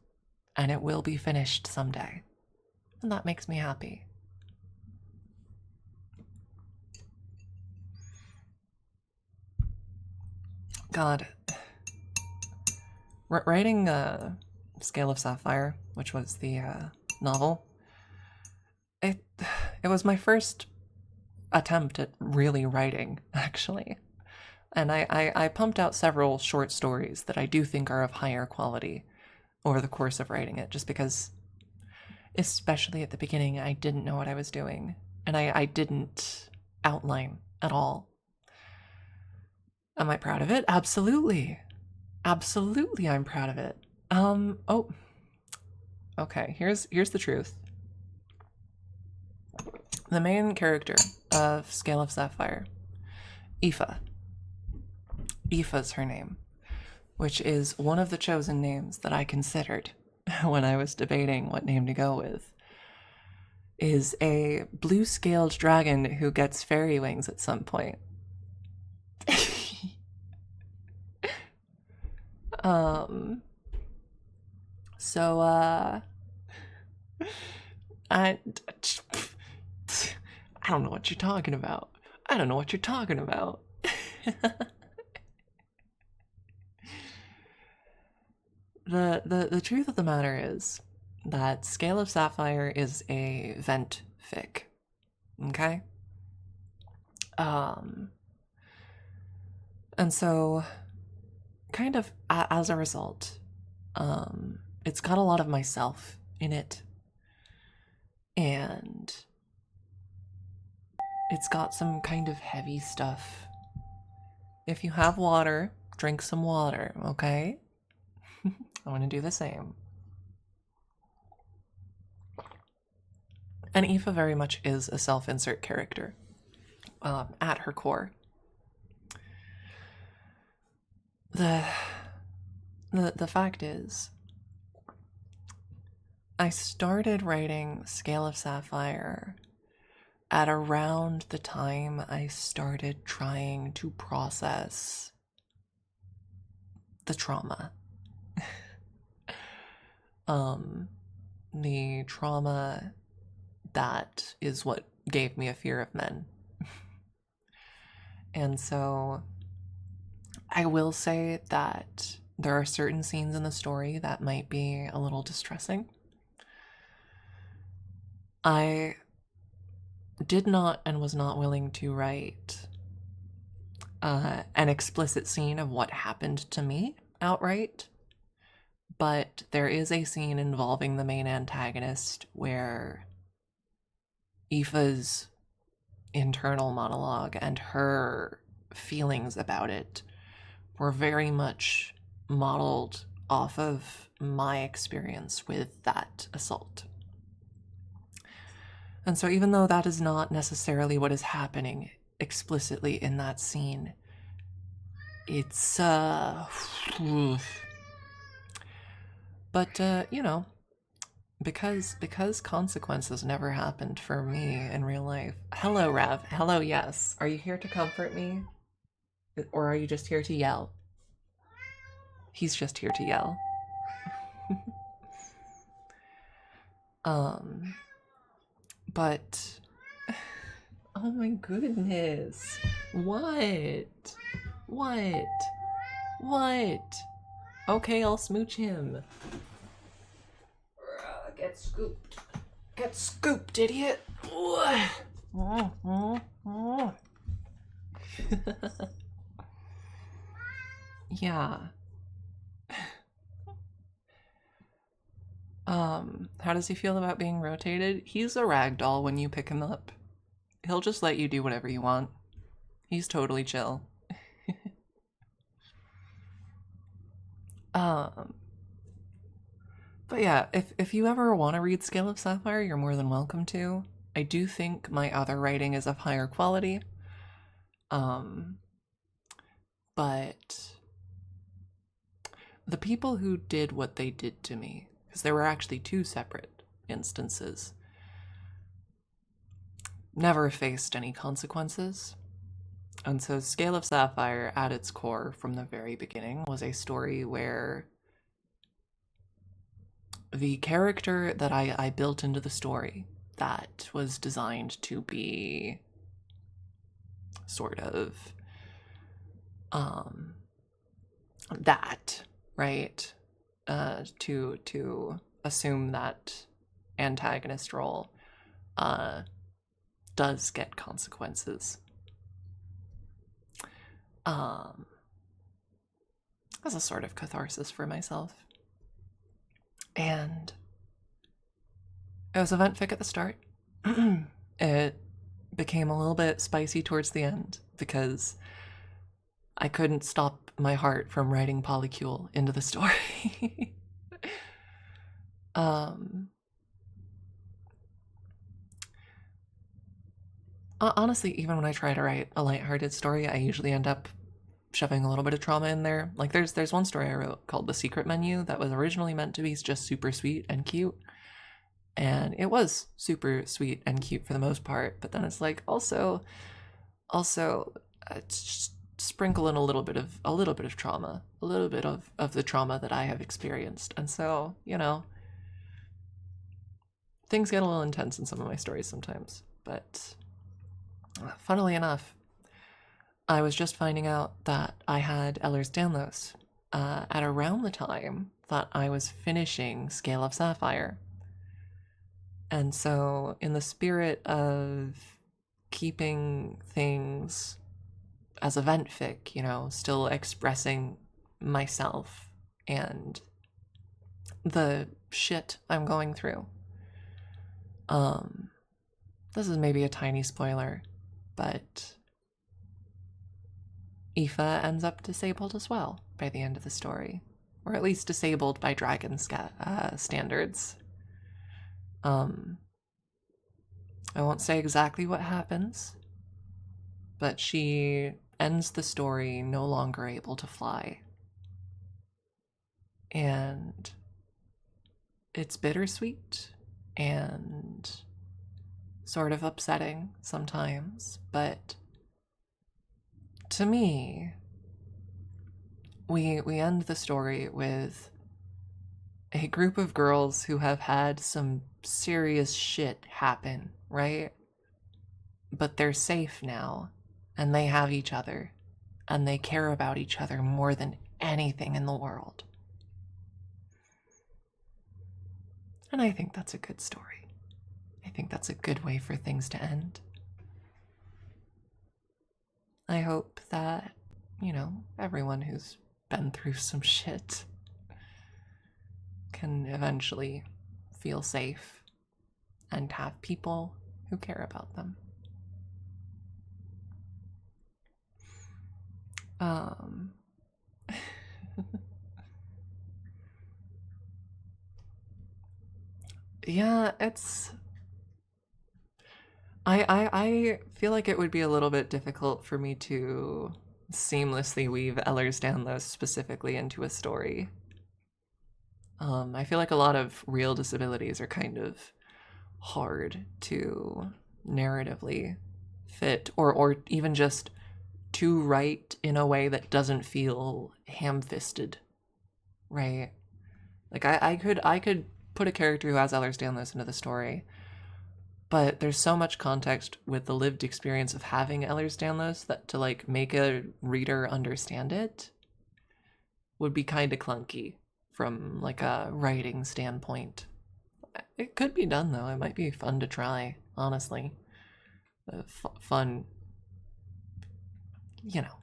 and it will be finished someday. And that makes me happy. God. Writing Scale of Sapphire, which was the novel, it was my first attempt at really writing, actually. And I pumped out several short stories that I do think are of higher quality over the course of writing it, just because, especially at the beginning, I didn't know what I was doing. And I didn't outline at all. Am I proud of it? Absolutely. Absolutely, I'm proud of it. Oh. Okay, here's the truth. The main character of Scale of Sapphire, Aoife. Aoife's her name, which is one of the chosen names that I considered when I was debating what name to go with, is a blue-scaled dragon who gets fairy wings at some point. So, I don't know what you're talking about. I don't know what you're talking about. The truth of the matter is that Scale of Sapphire is a vent fic. Okay? And so kind of as a result, it's got a lot of myself in it. And it's got some kind of heavy stuff. If you have water, drink some water, okay? I'm gonna do the same. And Aoife very much is a self-insert character, at her core. The fact is, I started writing Scale of Sapphire at around the time I started trying to process the trauma. The trauma that is what gave me a fear of men. And so I will say that there are certain scenes in the story that might be a little distressing. I did not and was not willing to write an explicit scene of what happened to me outright, but there is a scene involving the main antagonist where Aoife's internal monologue and her feelings about it were very much modeled off of my experience with that assault. And so even though that is not necessarily what is happening explicitly in that scene, it's but you know, because consequences never happened for me in real life. Hello, Rev. Hello, yes. Are you here to comfort me? Or are you just here to yell? He's just here to yell. But oh my goodness. What? Okay, I'll smooch him. Get scooped. Get scooped, idiot. Yeah. How does he feel about being rotated? He's a ragdoll when you pick him up. He'll just let you do whatever you want. He's totally chill. But yeah, if you ever want to read Scale of Sapphire, you're more than welcome to. I do think my other writing is of higher quality. But the people who did what they did to me, because there were actually two separate instances, never faced any consequences. And so Scale of Sapphire, at its core, from the very beginning, was a story where the character that I built into the story that was designed to be sort of that, right? To assume that antagonist role does get consequences. As a sort of catharsis for myself. And it was event fic at the start. It became a little bit spicy towards the end because I couldn't stop my heart from writing polycule into the story. Honestly, even when I try to write a lighthearted story, I usually end up shoving a little bit of trauma in there. Like there's one story I wrote called The Secret Menu that was originally meant to be just super sweet and cute. And it was super sweet and cute for the most part, but then it's like also just sprinkle in a little bit of trauma, a little bit of the trauma that I have experienced. And so, you know, things get a little intense in some of my stories sometimes. But funnily enough, I was just finding out that I had Ehlers-Danlos at around the time that I was finishing Scale of Sapphire. And so, in the spirit of keeping things as event fic, you know, still expressing myself and the shit I'm going through. This is maybe a tiny spoiler, but Aoife ends up disabled as well by the end of the story, or at least disabled by dragon standards. I won't say exactly what happens, but she ends the story no longer able to fly. And it's bittersweet and sort of upsetting sometimes, but to me, we end the story with a group of girls who have had some serious shit happen, right? But they're safe now, and they have each other, and they care about each other more than anything in the world. And I think that's a good story. I think that's a good way for things to end. I hope that, you know, everyone who's been through some shit can eventually feel safe and have people who care about them. Yeah, it's I feel like it would be a little bit difficult for me to seamlessly weave Ehlers-Danlos specifically into a story. I feel like a lot of real disabilities are kind of hard to narratively fit, or even just to write in a way that doesn't feel ham-fisted, right? Like I could put a character who has Ehlers-Danlos into the story, but there's so much context with the lived experience of having Ehlers-Danlos that to like make a reader understand it would be kind of clunky from like a writing standpoint. It could be done though. It might be fun to try, honestly. Fun, you know.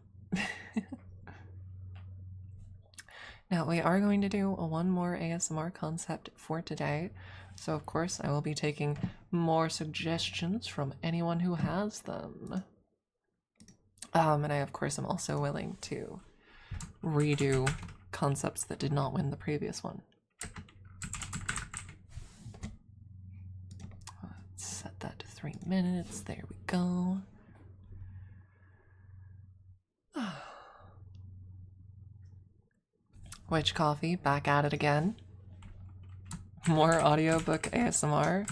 Now, we are going to do one more ASMR concept for today. So, of course, I will be taking more suggestions from anyone who has them. And I, of course, am also willing to redo concepts that did not win the previous one. Let's set that to 3 minutes. There we go. Witch Coffee, back at it again. More audiobook ASMR.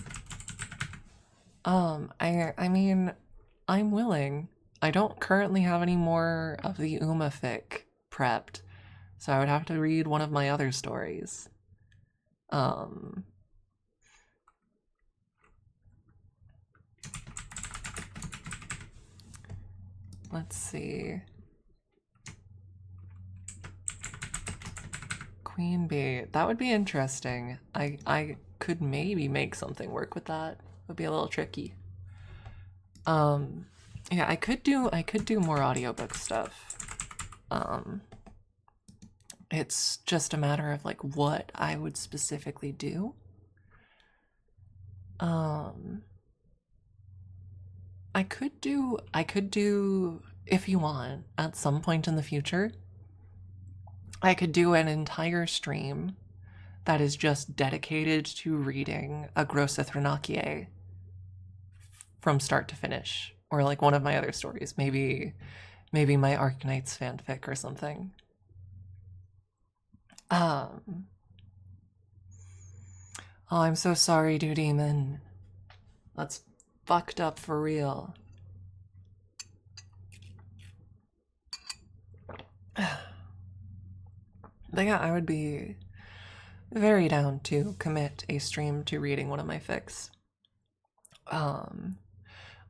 I mean, I'm willing. I don't currently have any more of the Uma fic prepped, so I would have to read one of my other stories. Um, let's see. Queen bee. That would be interesting. I could maybe make something work with that. It would be a little tricky. Yeah, I could do more audiobook stuff. It's just a matter of like what I would specifically do. I could do if you want at some point in the future. I could do an entire stream that is just dedicated to reading a Grosse Threnakie from start to finish, or like one of my other stories, maybe my Arknights fanfic or something. Um, oh, I'm so sorry, dude demon. That's fucked up for real. But yeah, I would be very down to commit a stream to reading one of my fics.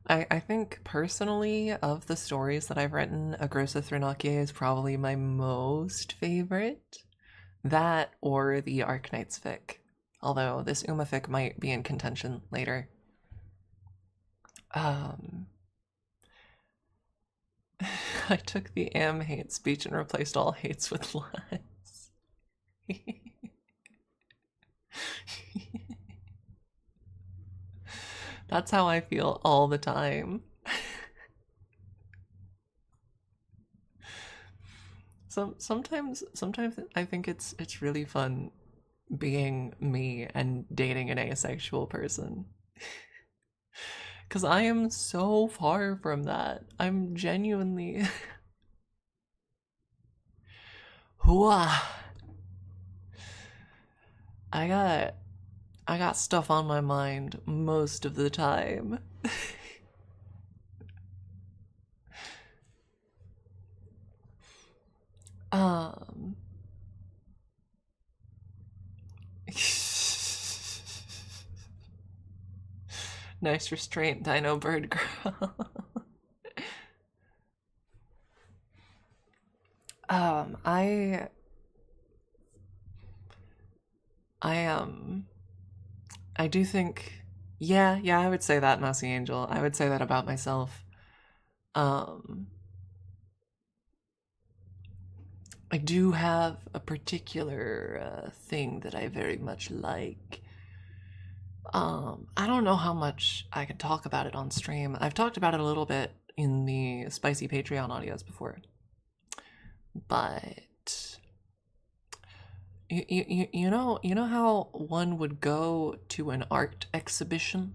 I think personally, of the stories that I've written, A Grosse Threnakie is probably my most favorite. That or the Arknights fic. Although this Uma fic might be in contention later. I took the am hate speech and replaced all hates with lies. That's how I feel all the time. Sometimes I think it's really fun being me and dating an asexual person. Cause I am so far from that. I'm genuinely Hooah. I got I got stuff on my mind most of the time. um Nice restraint, Dino Bird Girl. um, I I I do think yeah, I would say that, Mousy Angel. I would say that about myself. Um I do have a particular thing that I very much like. I don't know how much I can talk about it on stream. I've talked about it a little bit in the spicy Patreon audios before, but you know how one would go to an art exhibition.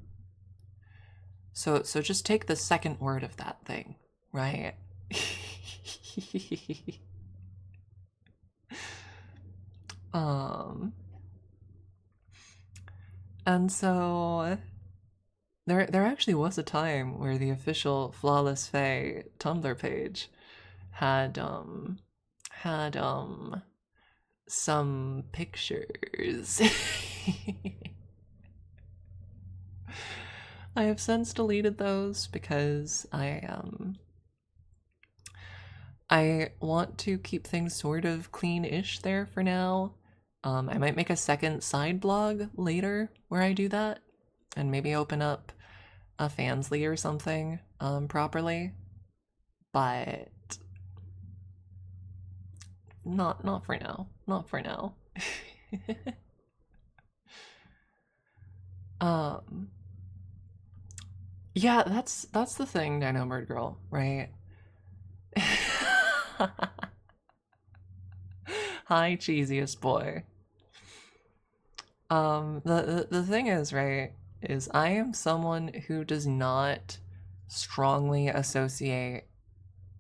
So just take the second word of that thing, right? um, and so there actually was a time where the official Flawless Fae Tumblr page had had some pictures. I have since deleted those because I want to keep things sort of clean-ish there for now. I might make a second side blog later where I do that, and maybe open up a Fansly or something properly, but not for now. Not for now. um, yeah, that's the thing, Dino Bird Girl, right? Hi, cheesiest boy. The thing is, right, is I am someone who does not strongly associate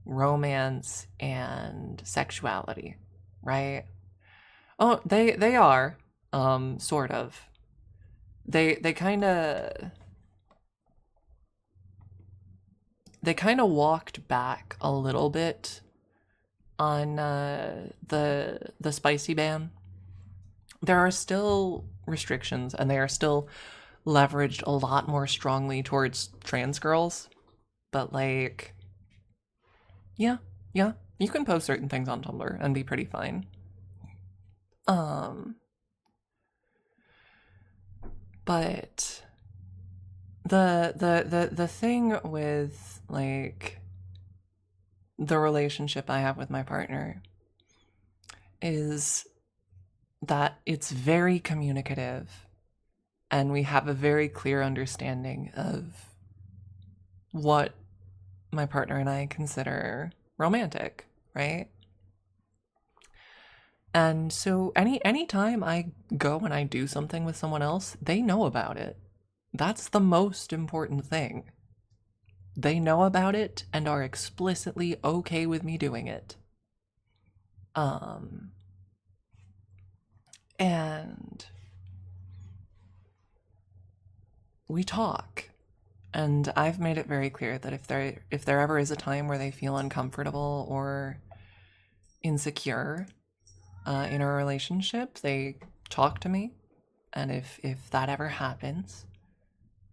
romance and sexuality, right? Oh, they are, sort of. They kind of they kind of walked back a little bit on the spicy ban. There are still restrictions, and they are still leveraged a lot more strongly towards trans girls. But like, yeah, yeah, you can post certain things on Tumblr and be pretty fine. Um, but the thing with like the relationship I have with my partner is that it's very communicative, and we have a very clear understanding of what my partner and I consider romantic, right? And so any time I go and I do something with someone else, they know about it. That's the most important thing. They know about it and are explicitly okay with me doing it. Um and we talk. And I've made it very clear that if there ever is a time where they feel uncomfortable or insecure in our relationship, they talk to me. And if that ever happens,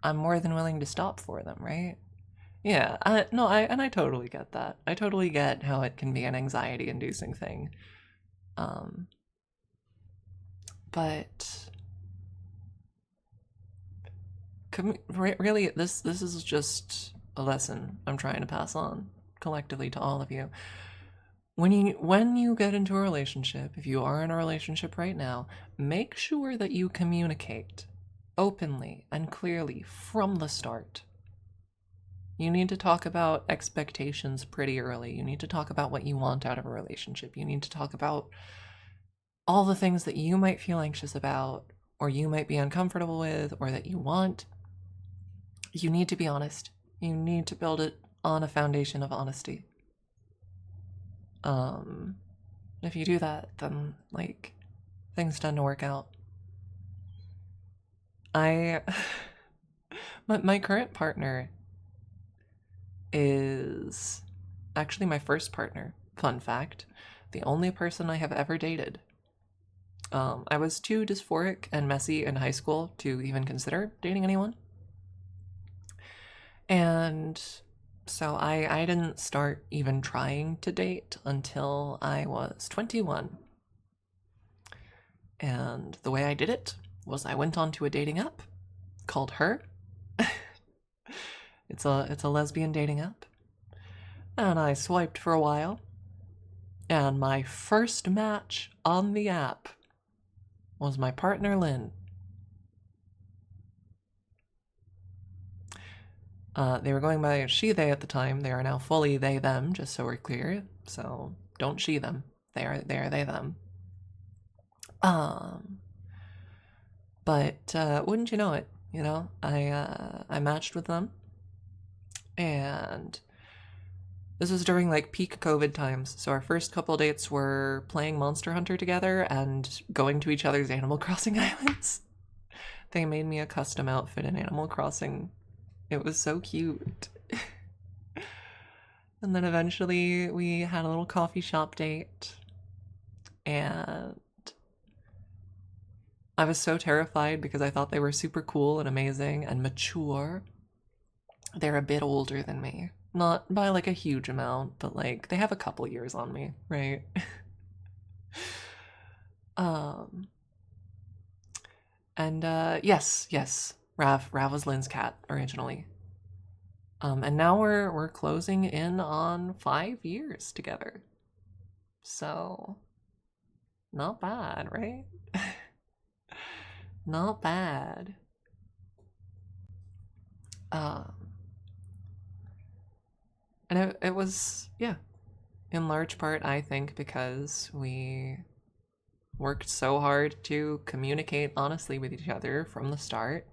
I'm more than willing to stop for them, right? Yeah, no, I totally get that. I totally get how it can be an anxiety-inducing thing. Um, but really, this is just a lesson I'm trying to pass on collectively to all of you. When you get into a relationship, if you are in a relationship right now, make sure that you communicate openly and clearly from the start. You need to talk about expectations pretty early. You need to talk about what you want out of a relationship. You need to talk about all the things that you might feel anxious about, or you might be uncomfortable with, or that you want. You need to be honest. You need to build it on a foundation of honesty. If you do that, then like things tend to work out. I my current partner is actually my first partner. Fun fact. The only person I have ever dated. I was too dysphoric and messy in high school to even consider dating anyone. And so I didn't start even trying to date until I was 21. And the way I did it was I went onto a dating app called Her. It's a lesbian dating app. And I swiped for a while. And my first match on the app was my partner Lynn. They were going by she, they at the time. They are now fully they, them, just so we're clear. So don't she them. They are they, them. Um, but wouldn't you know it, I matched with them, and this was during like peak COVID times. So our first couple dates were playing Monster Hunter together and going to each other's Animal Crossing islands. They made me a custom outfit in Animal Crossing. It was so cute. And then eventually we had a little coffee shop date. And I was so terrified because I thought they were super cool and amazing and mature. They're a bit older than me. Not by like a huge amount, but like they have a couple years on me, right? um and yes, Rav was Lynn's cat originally. And now we're closing in on 5 years together. So not bad, right? Not bad. Um and it was, yeah, in large part, I think, because we worked so hard to communicate honestly with each other from the start,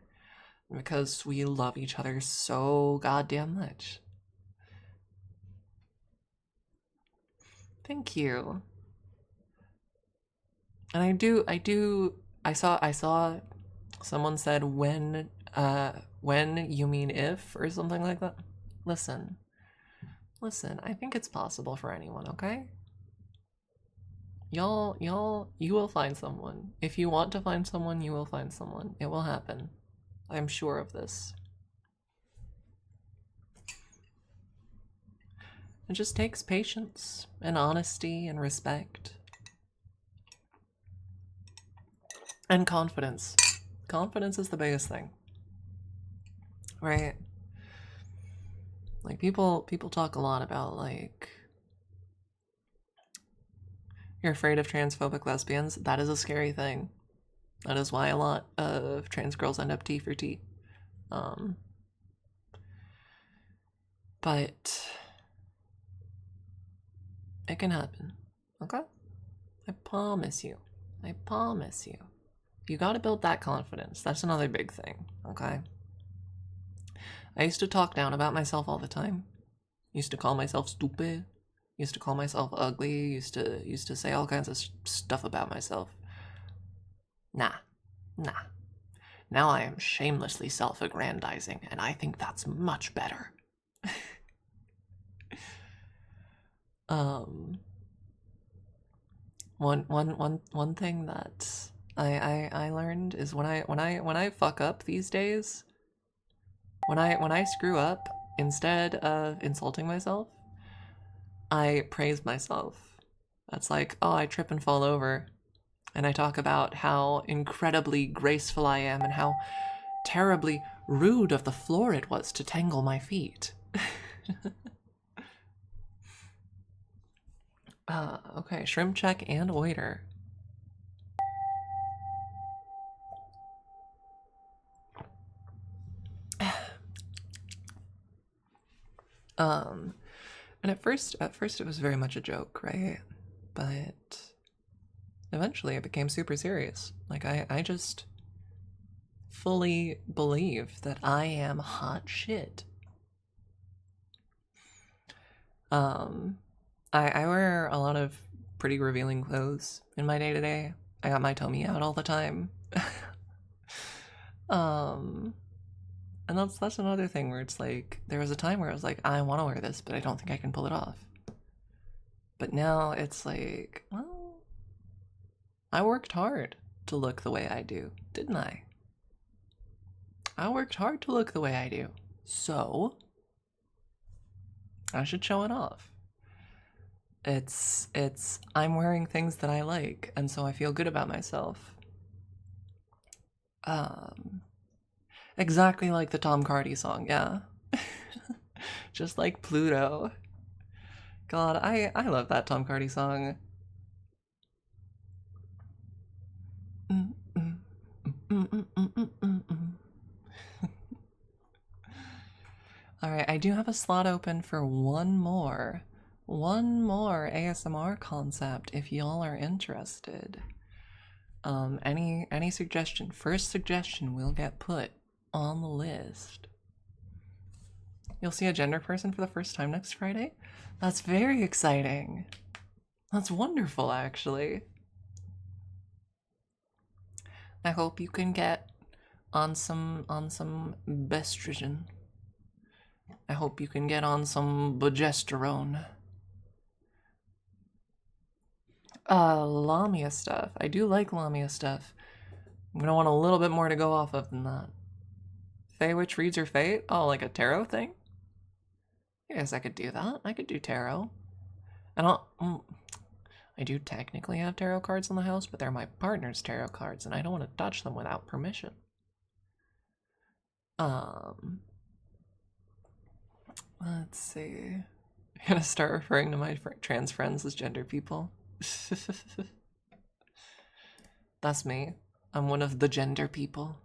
because we love each other so goddamn much. Thank you. And I saw someone said when you mean if or something like that. Listen, Listen, I think it's possible for anyone, okay? You will find someone. If you want to find someone, you will find someone. It will happen. I'm sure of this. It just takes patience and honesty and respect. And confidence. Confidence is the biggest thing. Right? Like people talk a lot about like you're afraid of transphobic lesbians. That is a scary thing. That is why a lot of trans girls end up T for T. But it can happen. Okay? I promise you. I promise you. You gotta build that confidence. That's another big thing. Okay? I used to talk down about myself all the time. Used to call myself stupid. Used to call myself ugly. Used to say all kinds of stuff about myself. Nah. Now I am shamelessly self-aggrandizing, and I think that's much better. One thing that I learned is when I fuck up these days, when I screw up, instead of insulting myself, I praise myself. That's like, oh, I trip and fall over, and I talk about how incredibly graceful I am and how terribly rude of the floor it was to tangle my feet. Okay, shrimp check and oiter. And at first it was very much a joke, right? But eventually it became super serious. Like I just fully believe that I am hot shit. I wear a lot of pretty revealing clothes in my day-to-day. I got my tummy out all the time. And that's another thing where it's like, there was a time where I was like, I want to wear this, but I don't think I can pull it off. But now it's like, well, I worked hard to look the way I do, didn't I? I worked hard to look the way I do. So, I should show it off. I'm wearing things that I like, and so I feel good about myself. Exactly like the Tom Cardy song, yeah. Just like Pluto. God, I love that Tom Cardy song. Alright, I do have a slot open for one more ASMR concept if y'all are interested. Any suggestion, first suggestion will get put on the list. You'll see a gender person for the first time next Friday? That's very exciting. That's wonderful, actually. I hope you can get on some bestrogen. I hope you can get on some progesterone. Lamia stuff. I do like Lamia stuff. I'm gonna want a little bit more to go off of than that. Fey Witch reads her fate? Oh, like a tarot thing? Yes, I could do that. I could do tarot. I do technically have tarot cards in the house, but they're my partner's tarot cards, and I don't want to touch them without permission. Let's see. I'm gonna start referring to my trans friends as gender people. That's me. I'm one of the gender people.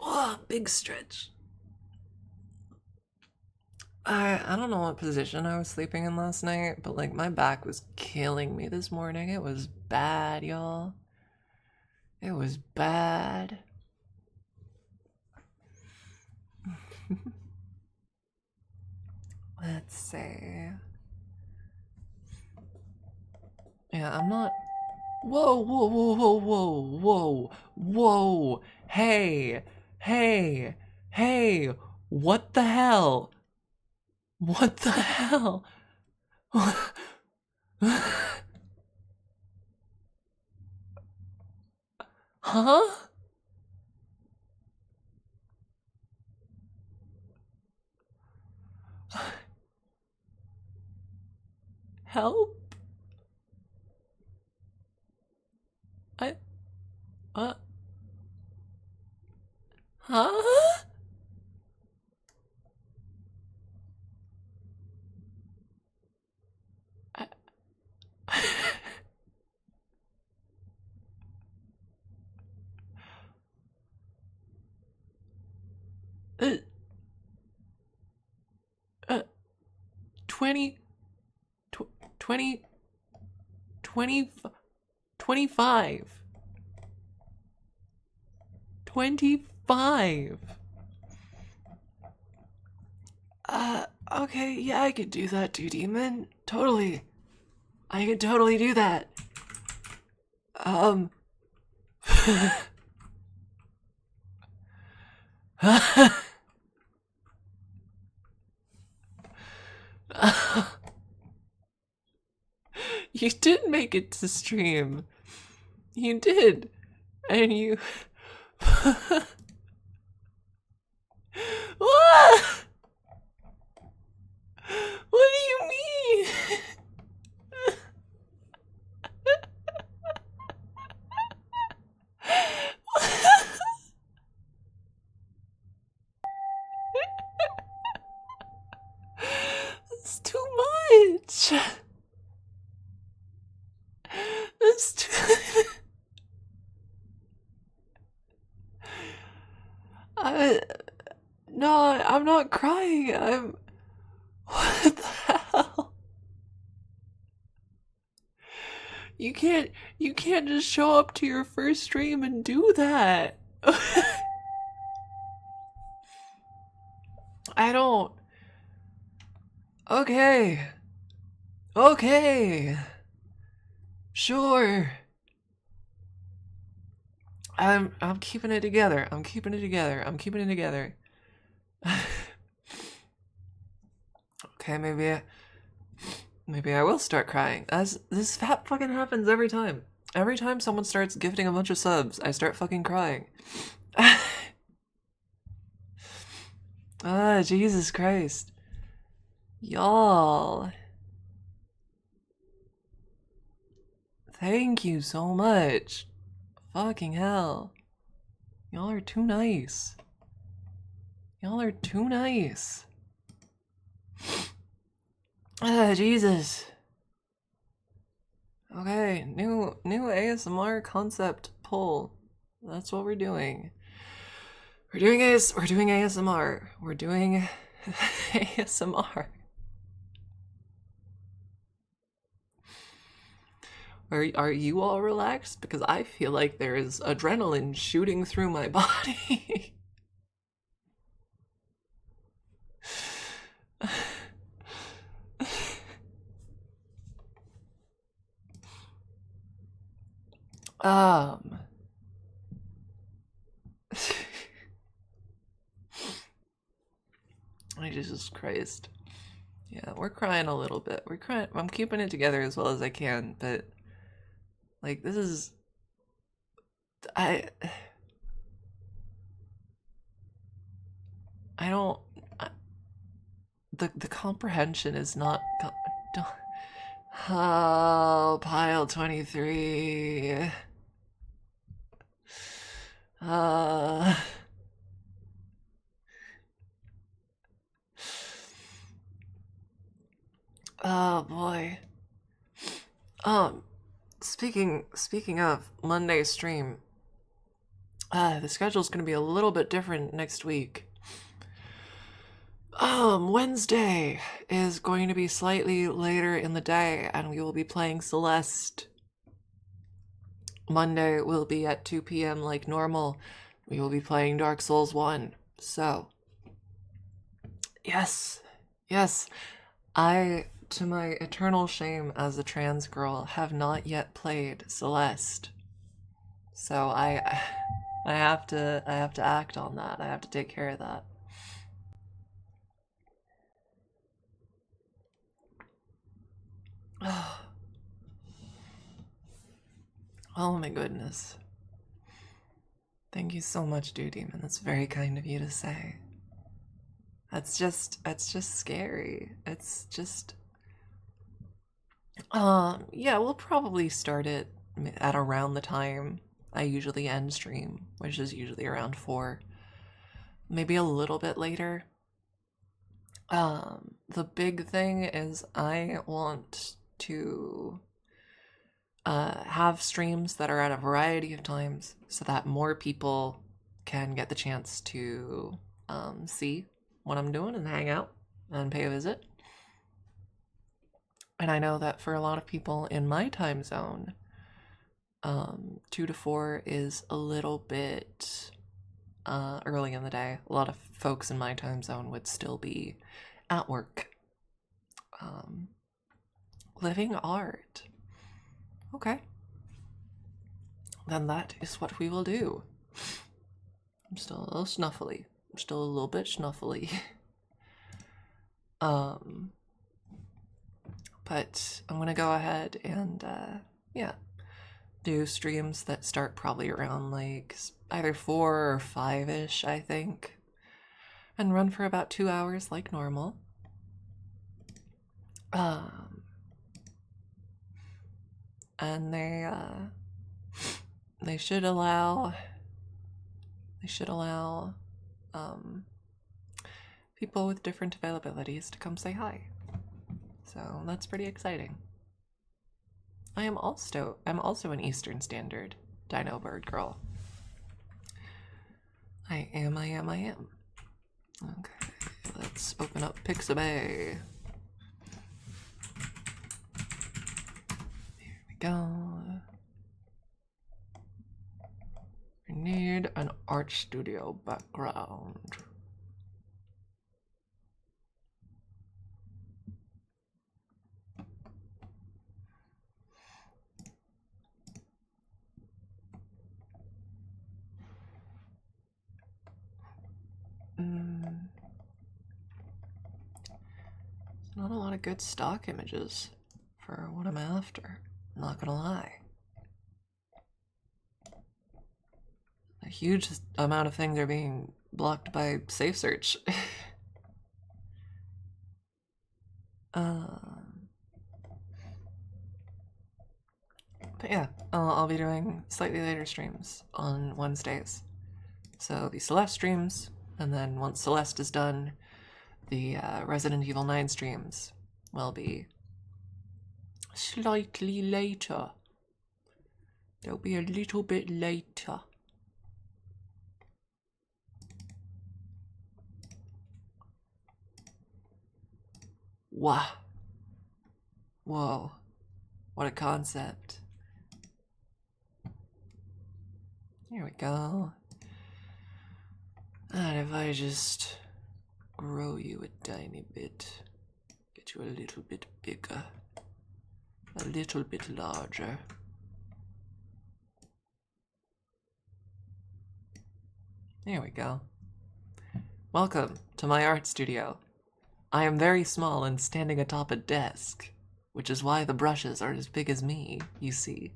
Oh, big stretch. I don't know what position I was sleeping in last night, but like my back was killing me this morning. It was bad, y'all. It was bad. Let's see. Yeah, I'm not. Whoa, whoa, whoa, whoa, whoa, whoa, whoa. Hey, hey, Hey, what the hell? What the hell? Huh? Help? I, uh, huh? I, 20, 20, 20, 25, 25. Okay, yeah, I could do that, dude, demon. Totally. I could totally do that. Um. You did make it to stream. You did. And you. What? What do you mean? That's too much. That's too. I. No, I'm not crying. I'm. What the hell? You can't just show up to your first stream and do that. I don't. Okay. Okay. Sure. I'm keeping it together. I'm keeping it together. I'm keeping it together. Okay, maybe I will start crying. As this fat fucking happens every time. Every time someone starts gifting a bunch of subs, I start fucking crying. Ah, Jesus Christ. Y'all. Thank you so much. Fucking hell. Y'all are too nice. Y'all are too nice. Ah, Jesus. Okay, new ASMR concept poll. That's what we're doing. We're doing ASMR. We're doing ASMR. Are you all relaxed? Because I feel like there is adrenaline shooting through my body. um Jesus Christ. Yeah, we're crying a little bit. We're crying. I'm keeping it together as well as I can, but like this is I I don't I, the comprehension is not oh, pile 23. Uh oh boy. Um speaking of Monday stream, the schedule's gonna be a little bit different next week. Wednesday is going to be slightly later in the day, and we will be playing Celeste. Monday will be at 2 p.m. like normal. We will be playing Dark Souls 1. So, yes, I, to my eternal shame as a trans girl, have not yet played Celeste. So I have to act on that. I have to take care of that. Oh my goodness. Thank you so much, Dear Demon. That's very kind of you to say. It's just scary. It's just yeah, we'll probably start it at around the time I usually end stream, which is usually around 4. Maybe a little bit later. The big thing is I want to have streams that are at a variety of times so that more people can get the chance to see what I'm doing and hang out and pay a visit. And I know that for a lot of people in my time zone, 2 to 4 is a little bit early in the day. A lot of folks in my time zone would still be at work, living art. Okay. Then that is what we will do. I'm still a little snuffly. I'm still a little bit snuffly. But I'm gonna go ahead and, yeah, do streams that start probably around like either 4 or 5-ish, I think, and run for about 2 hours like normal. And they should allow people with different availabilities to come say hi. So that's pretty exciting. I'm also an Eastern Standard Dino Bird girl. I am. Okay, let's open up Pixabay. Here we go. We need an art studio background. Not a lot of good stock images for what I'm after, I'm not gonna lie. A huge amount of things are being blocked by safe search. But yeah, I'll be doing slightly later streams on Wednesdays. So the Celeste streams, and then once Celeste is done, the Resident Evil 9 streams will be slightly later. They'll be a little bit later. Wow. Whoa. What a concept. Here we go. And if I just grow you a tiny bit, get you a little bit bigger, a little bit larger. There we go. Welcome to my art studio. I am very small and standing atop a desk, which is why the brushes are as big as me, you see.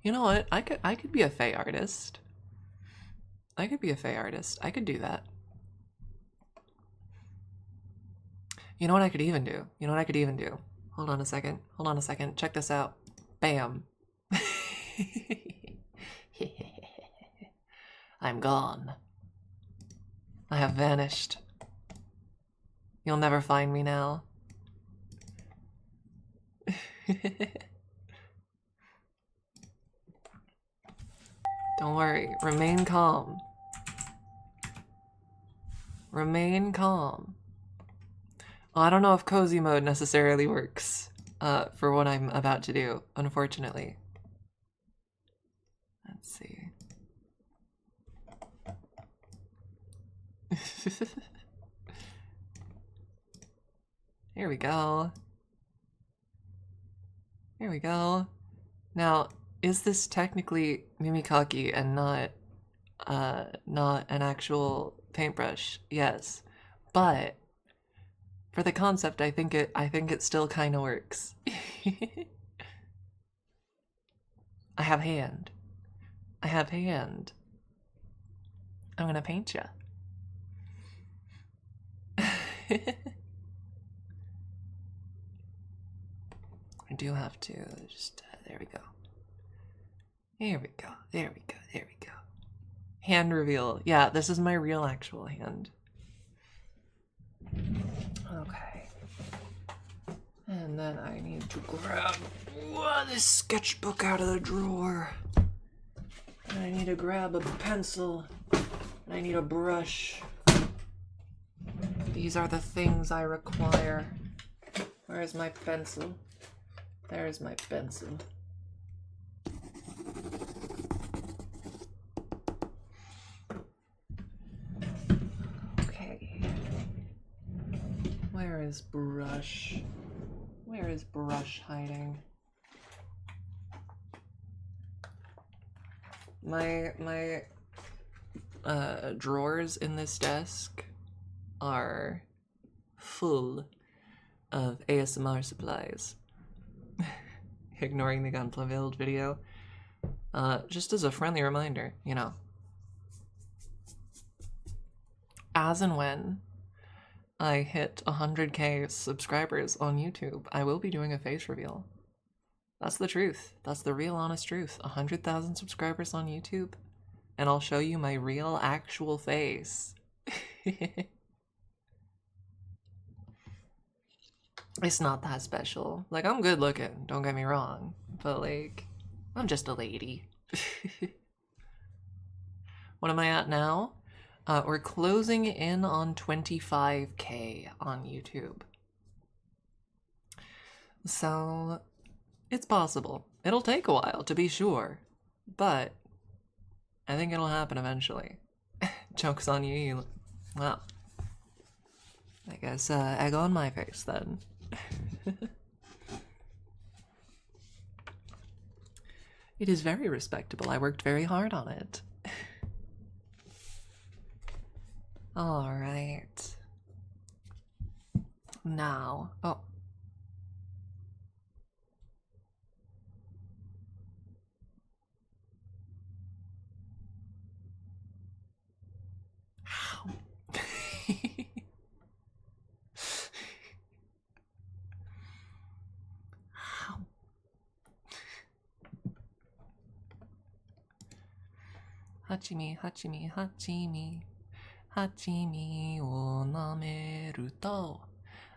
You know what? I could be a Fey artist. I could be a Fey artist. I could do that. You know what I could even do? You know what I could even do? Hold on a second. Hold on a second. Check this out. Bam. I'm gone. I have vanished. You'll never find me now. Don't worry. Remain calm. Remain calm. Well, I don't know if cozy mode necessarily works for what I'm about to do, unfortunately. Let's see. Here we go. Here we go. Now, is this technically Mimikaki and not an actual paintbrush? Yes. But for the concept, I think it still kind of works. I have hand. I have hand. I'm gonna paint you. I do have to just there we go. There we go. There we go. There we go. Hand reveal. Yeah, this is my real actual hand. Okay. And then I need to grab this sketchbook out of the drawer. And I need to grab a pencil. And I need a brush. These are the things I require. Where is my pencil? There's my pencil. Okay. Where is brush? Where is brush hiding? My drawers in this desk are full of ASMR supplies. Ignoring the Gunpla Build video. Just as a friendly reminder, you know. As and when I hit 100k subscribers on YouTube, I will be doing a face reveal. That's the truth. That's the real honest truth. 100,000 subscribers on YouTube, and I'll show you my real actual face. It's not that special. Like, I'm good looking, don't get me wrong, but like, I'm just a lady. What am I at now? We're closing in on 25k on YouTube. So, it's possible. It'll take a while, to be sure, but I think it'll happen eventually. Joke's on you. Well, I guess egg on my face then. It is very respectable. I worked very hard on it. All right. Now, oh. Hachimi, hachimi, hachimi. Hachimi o nameru to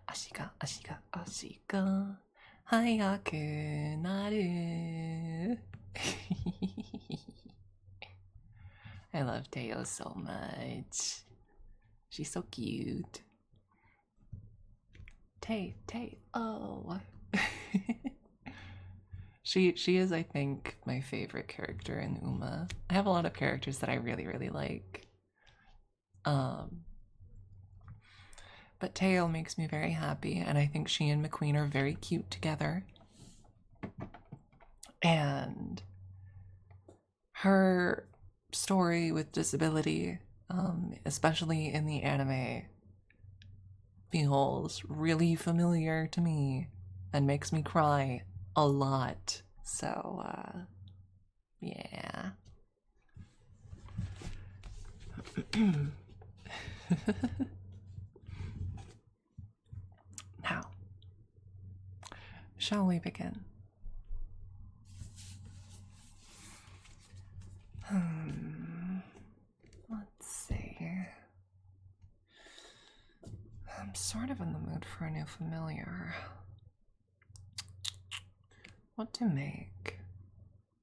ashi ga hayaku naru. I love Teo so much. She's so cute. Oh. She is, I think, my favorite character in Uma. I have a lot of characters that I really, really like. But Teo makes me very happy, and I think she and McQueen are very cute together. And her story with disability, especially in the anime, feels really familiar to me and makes me cry a lot. So, yeah. Now, shall we begin? Let's see. I'm sort of in the mood for a new familiar. What to make?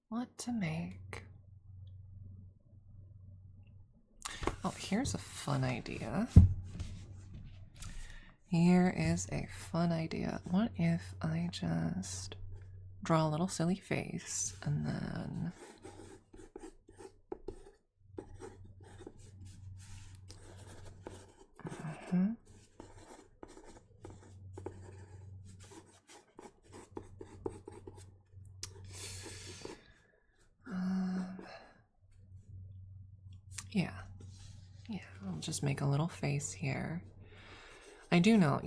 What to make? Oh, here's a fun idea. Here is a fun idea. What if I just draw a little silly face and then Yeah. Yeah, I'll just make a little face here. I do know,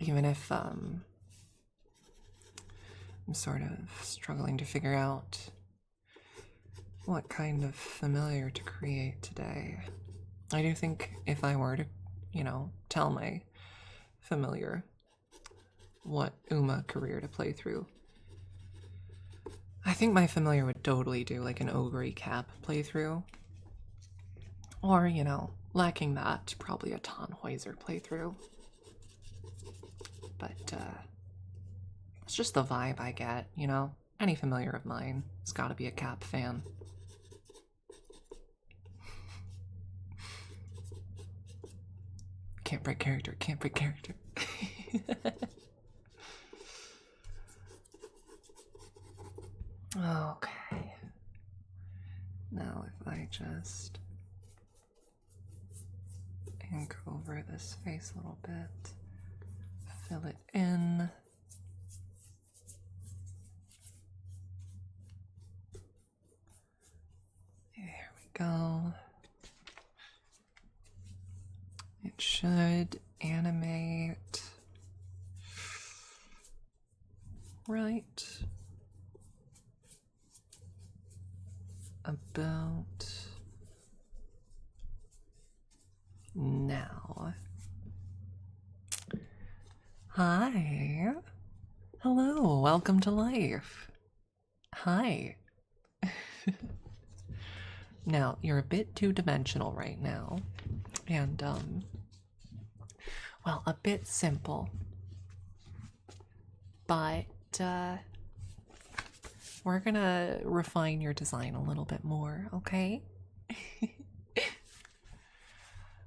even if I'm sort of struggling to figure out what kind of familiar to create today, I do think if I were to, tell my familiar what Uma career to play through, I think my familiar would totally do like an Ogre Cap playthrough. Or, lacking that, probably a Tannhäuser playthrough. But, it's just the vibe I get, Any familiar of mine has got to be a Cap fan. Can't break character, can't break character. Okay. Now if I just ink over this face a little bit, fill it in. There we go. It should animate right about now. Hi. Hello, welcome to life. Hi. Now, you're a bit two-dimensional right now. And, well, a bit simple. But, we're gonna refine your design a little bit more, okay?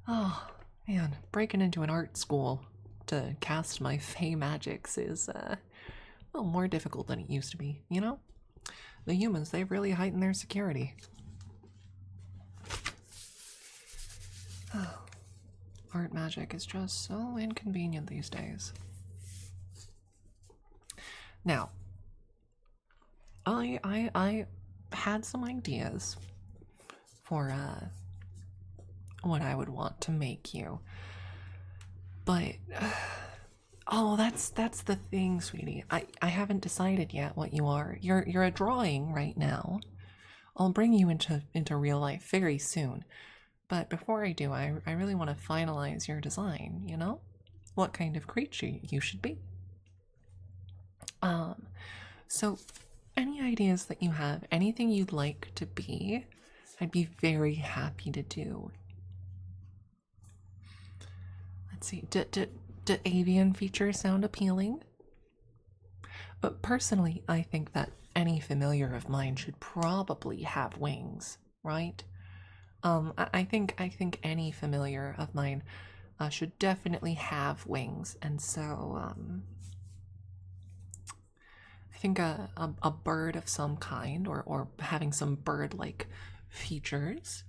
Oh, man, breaking into an art school to cast my fey magics is, a little more difficult than it used to be, The humans, they've really heightened their security. Oh, art magic is just so inconvenient these days. Now, I had some ideas for what I would want to make you, but oh, that's the thing, sweetie. I haven't decided yet what you are. You're a drawing right now. I'll bring you into real life very soon. But before I do, I really want to finalize your design, What kind of creature you should be. So any ideas that you have, anything you'd like to be, I'd be very happy to do. Let's see, do avian features sound appealing? But personally, I think that any familiar of mine should probably have wings, right? I think any familiar of mine should definitely have wings, and so I think a bird of some kind, or having some bird-like features,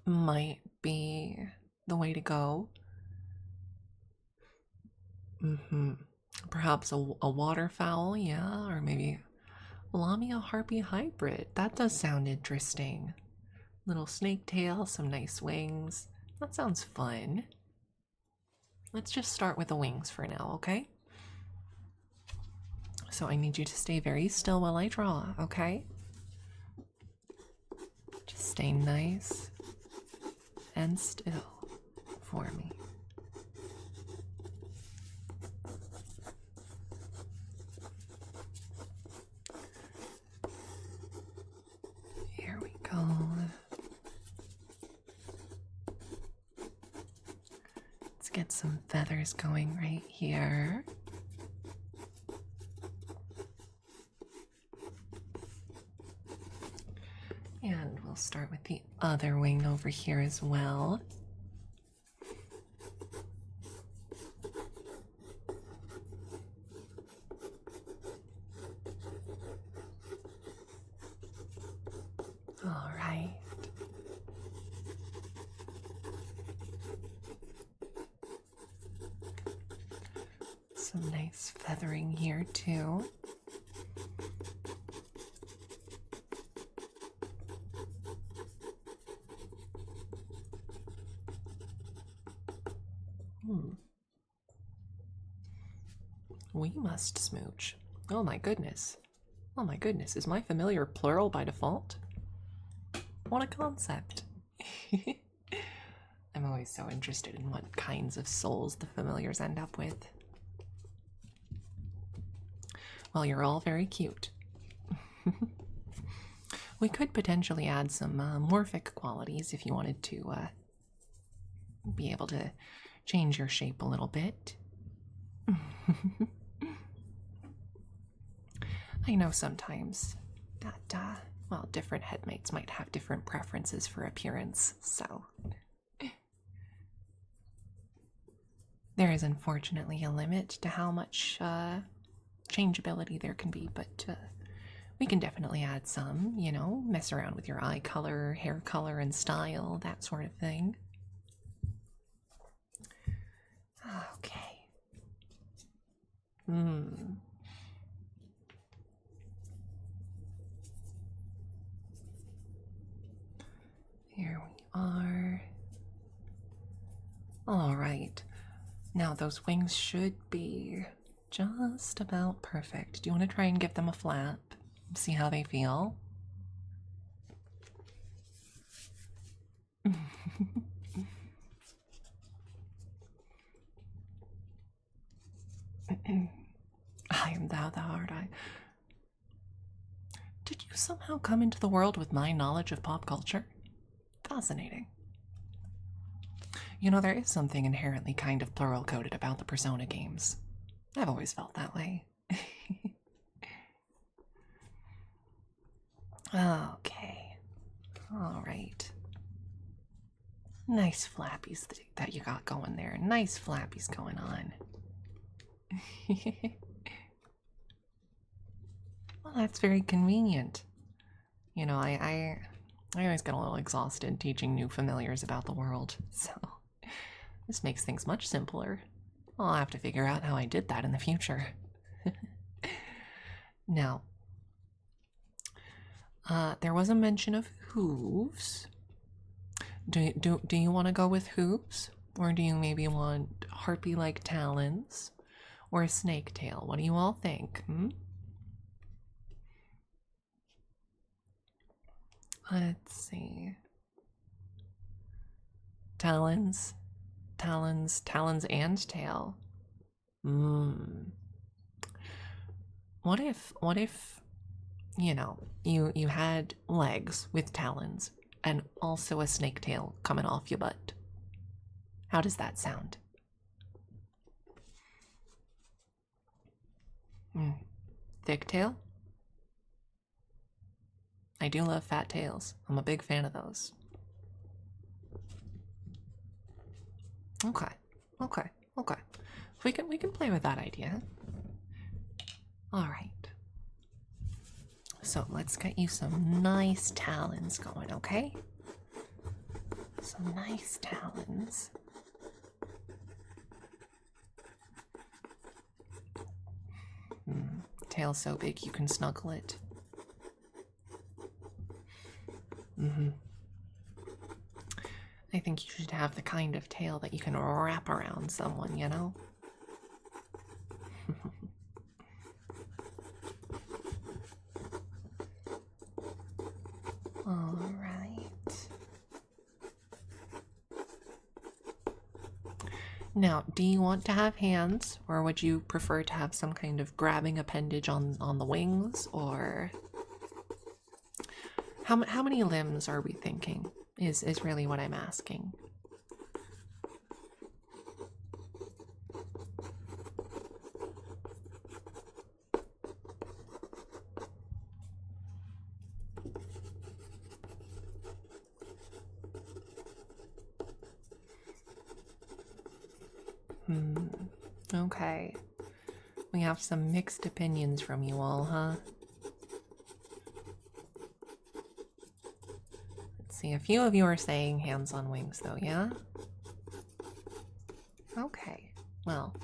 might be the way to go. Perhaps a waterfowl, yeah, or maybe Lamia harpy hybrid. That does sound interesting. Little snake tail, some nice wings. That sounds fun. Let's just start with the wings for now, okay? So I need you to stay very still while I draw, okay? Just stay nice and still for me. Here we go. Let's get some feathers going right here. And we'll start with the other wing over here as well. All right. Some nice feathering here too. we must smooch. Oh my goodness. Oh my goodness, is my familiar plural by default? What a concept. I'm always so interested in what kinds of souls the familiars end up with. Well, you're all very cute. We could potentially add some morphic qualities if you wanted to be able to change your shape a little bit. I know sometimes that, well, different headmates might have different preferences for appearance, so there is unfortunately a limit to how much changeability there can be, but we can definitely add some, you know, mess around with your eye color, hair color, and style, that sort of thing. Okay. Here we are. All right. Now those wings should be just about perfect. Do you want to try and give them a flap? See how they feel? I am thou art I. Did you somehow come into the world with my knowledge of pop culture? Fascinating. You know, there is something inherently kind of plural coded about the Persona games. I've always felt that way. Okay. Alright. Nice flappies that you got going there. Nice flappies going on. Well, that's very convenient. You know, I always get a little exhausted teaching new familiars about the world, so this makes things much simpler. I'll have to figure out how I did that in the future. Now, there was a mention of hooves. Do you want to go with hooves? Or do you maybe want harpy-like talons? Or a snake tail? What do you all think? Let's see. Talons. Talons and tail. What if, you know, you had legs with talons and also a snake tail coming off your butt? How does that sound? Thick tail? I do love fat tails. I'm a big fan of those. Okay. We can play with that idea. All right. So let's get you some nice talons going, okay? Some nice talons. Tail so big you can snuggle it. I think you should have the kind of tail that you can wrap around someone, you know? All right. Now, do you want to have hands, or would you prefer to have some kind of grabbing appendage on the wings, or how many limbs are we thinking? Is really what I'm asking. Okay. We have some mixed opinions from you all, huh? Let's see, a few of you are saying hands on wings, though, yeah? Okay, well,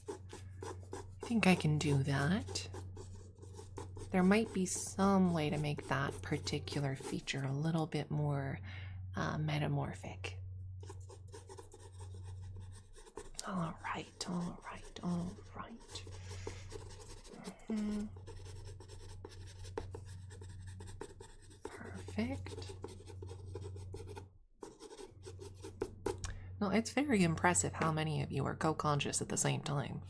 I think I can do that. There might be some way to make that particular feature a little bit more metamorphic. All right. Perfect. No, it's very impressive how many of you are co-conscious at the same time.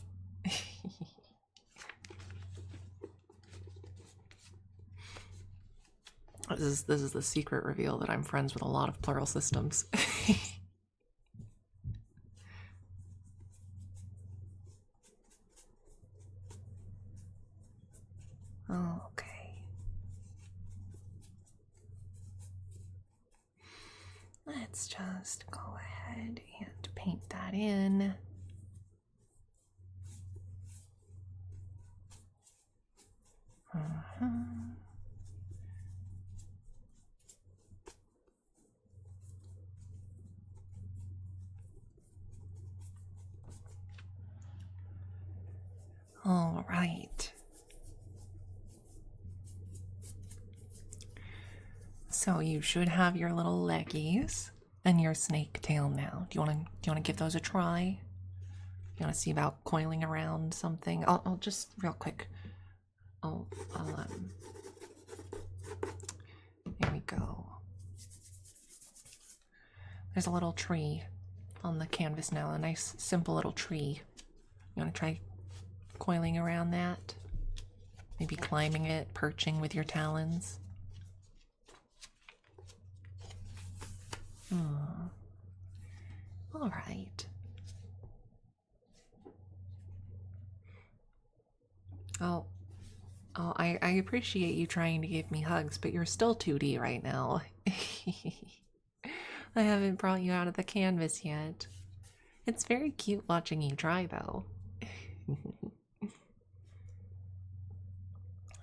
This is the secret reveal that I'm friends with a lot of plural systems. Okay. Let's just go ahead and paint that in. All right. So you should have your little leggies and your snake tail now. Do you want to give those a try? You want to see about coiling around something? I'll just real quick. There we go. There's a little tree on the canvas now, a nice simple little tree. You want to try coiling around that? Maybe climbing it, perching with your talons. All right. I appreciate you trying to give me hugs, but you're still 2D right now. I haven't brought you out of the canvas yet. It's very cute watching you try, though.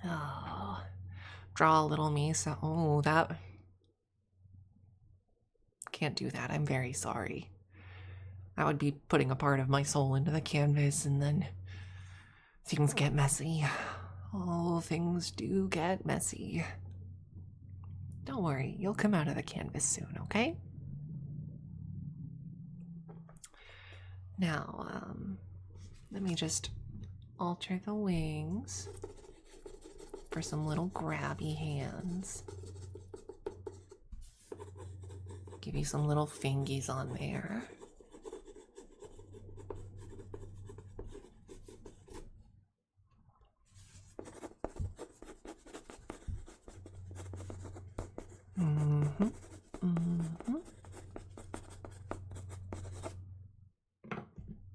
Oh, draw a little me, so oh, that can't do that. I'm very sorry. That would be putting a part of my soul into the canvas, and then things get messy. Oh, things do get messy. Don't worry, you'll come out of the canvas soon, okay? Now, let me just alter the wings for some little grabby hands. Give you some little fingies on there.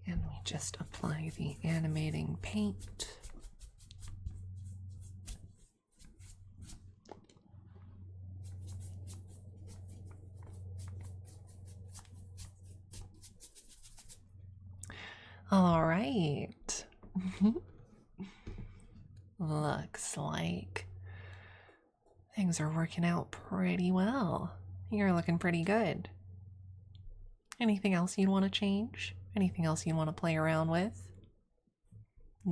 And we just apply the animating paint. All right. Looks like things are working out pretty well. You're looking pretty good. Anything else you'd want to change? Anything else you want to play around with?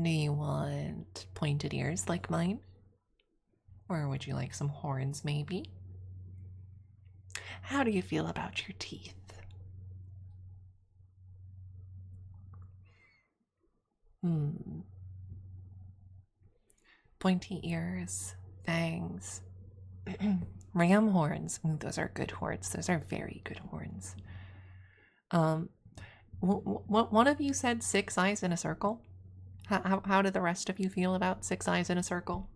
Do you want pointed ears like mine? Or would you like some horns, maybe? How do you feel about your teeth? Pointy ears, fangs, ram horns. Ooh, those are good horns. Those are very good horns. One of you said 6 eyes in a circle. How do the rest of you feel about 6 eyes in a circle?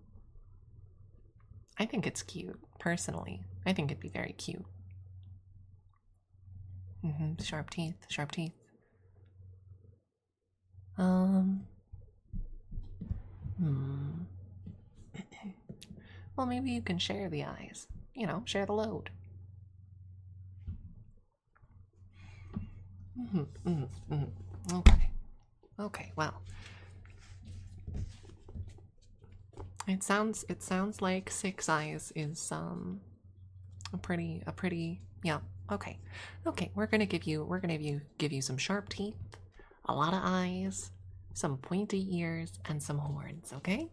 I think it's cute, personally. I think it'd be very cute. Sharp teeth, sharp teeth. Well, maybe you can share the eyes. You know, share the load. Okay. Okay, well. It sounds like 6 eyes is a pretty yeah, okay. Okay, we're gonna give you some sharp teeth, a lot of eyes, some pointy ears, and some horns, okay?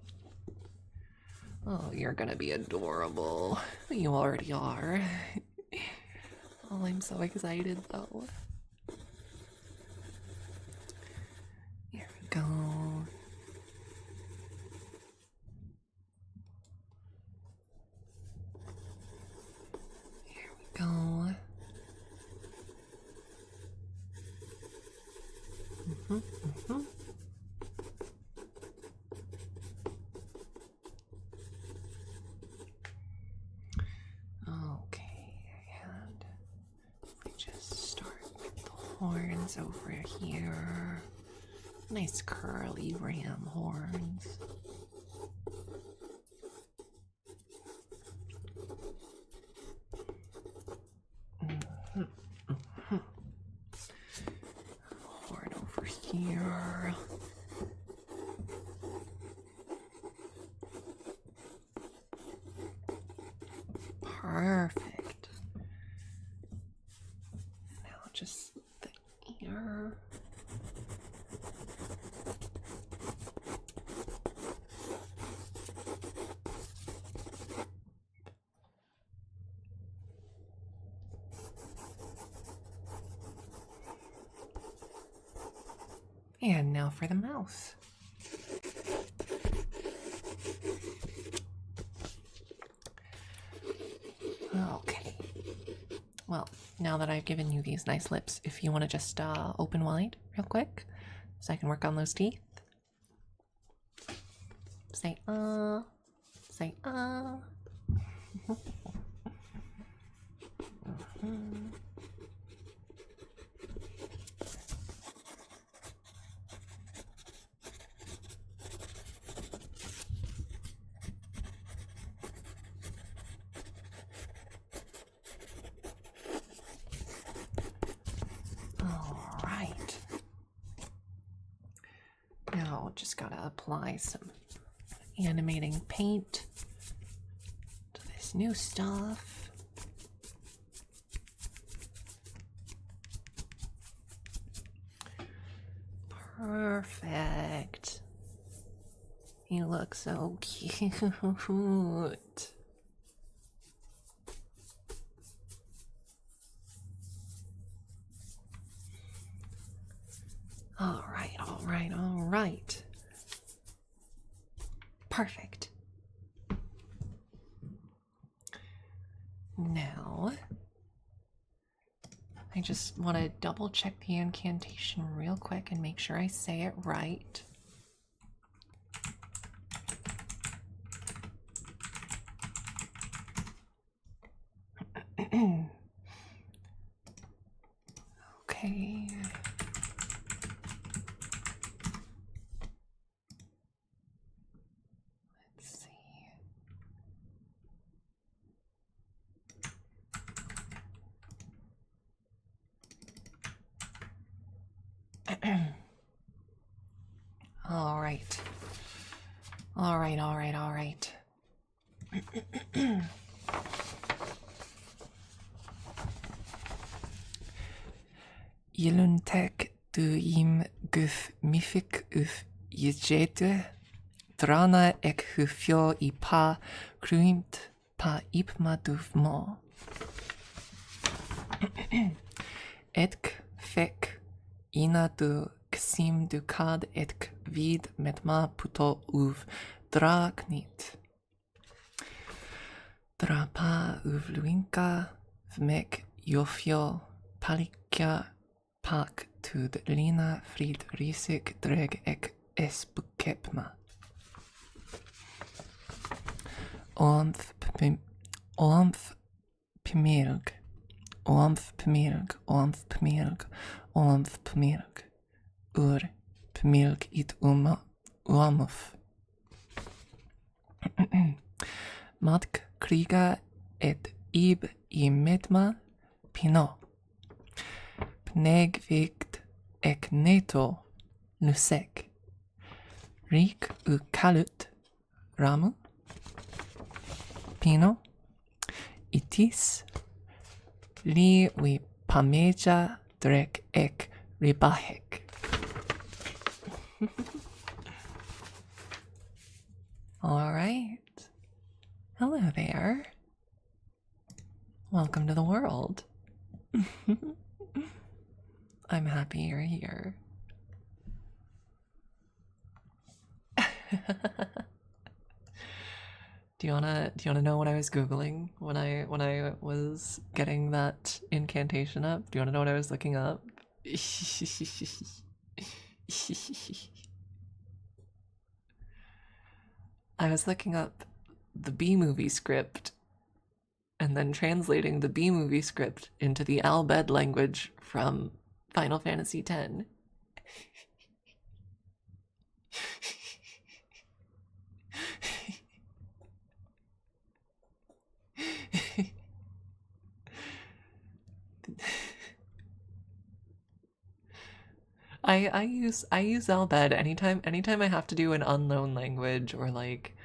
Oh, you're gonna be adorable. You already are. Oh, I'm so excited though. Here we go. horns over here. Nice curly ram horns. Horn over here. Perfect. Now just the ear. And now for the mouth. Okay. Well, now that I've given you these nice lips, if you want to just open wide real quick so I can work on those teeth. Say, Say, Alright. Now just gotta apply some animating paint to this new stuff. Perfect. You look so cute. All right. Perfect. Now, I just want to double check the incantation real quick and make sure I say it right. Okay. Let's see. All right. Iluntek du im guf mifik uf yjete drana ek hufio I pa kruimt pa ipma dufmo. Etk fek ina du ksim du kad etk vid metma puto uv draknit. Drapa uv luinka vmek jofio palikja pak tud lina frid risik dreg ek espukepma. Oamf pimilg. Ur pimilg it uamuf. Matk kriga et ib I metma pino. Pnegvikt ek neto nusek. Rik u kalut ramu. Pino. Itis. Li we pameja drek ek ribahek. All right. Hello there. Welcome to the world. I'm happy you're here. Do you wanna know what I was Googling when I was getting that incantation up? Do you wanna know what I was looking up? I was looking up the B-movie script and then translating the B-movie script into the Al-Bed language from Final Fantasy X. I use Albed anytime I have to do an unknown language or like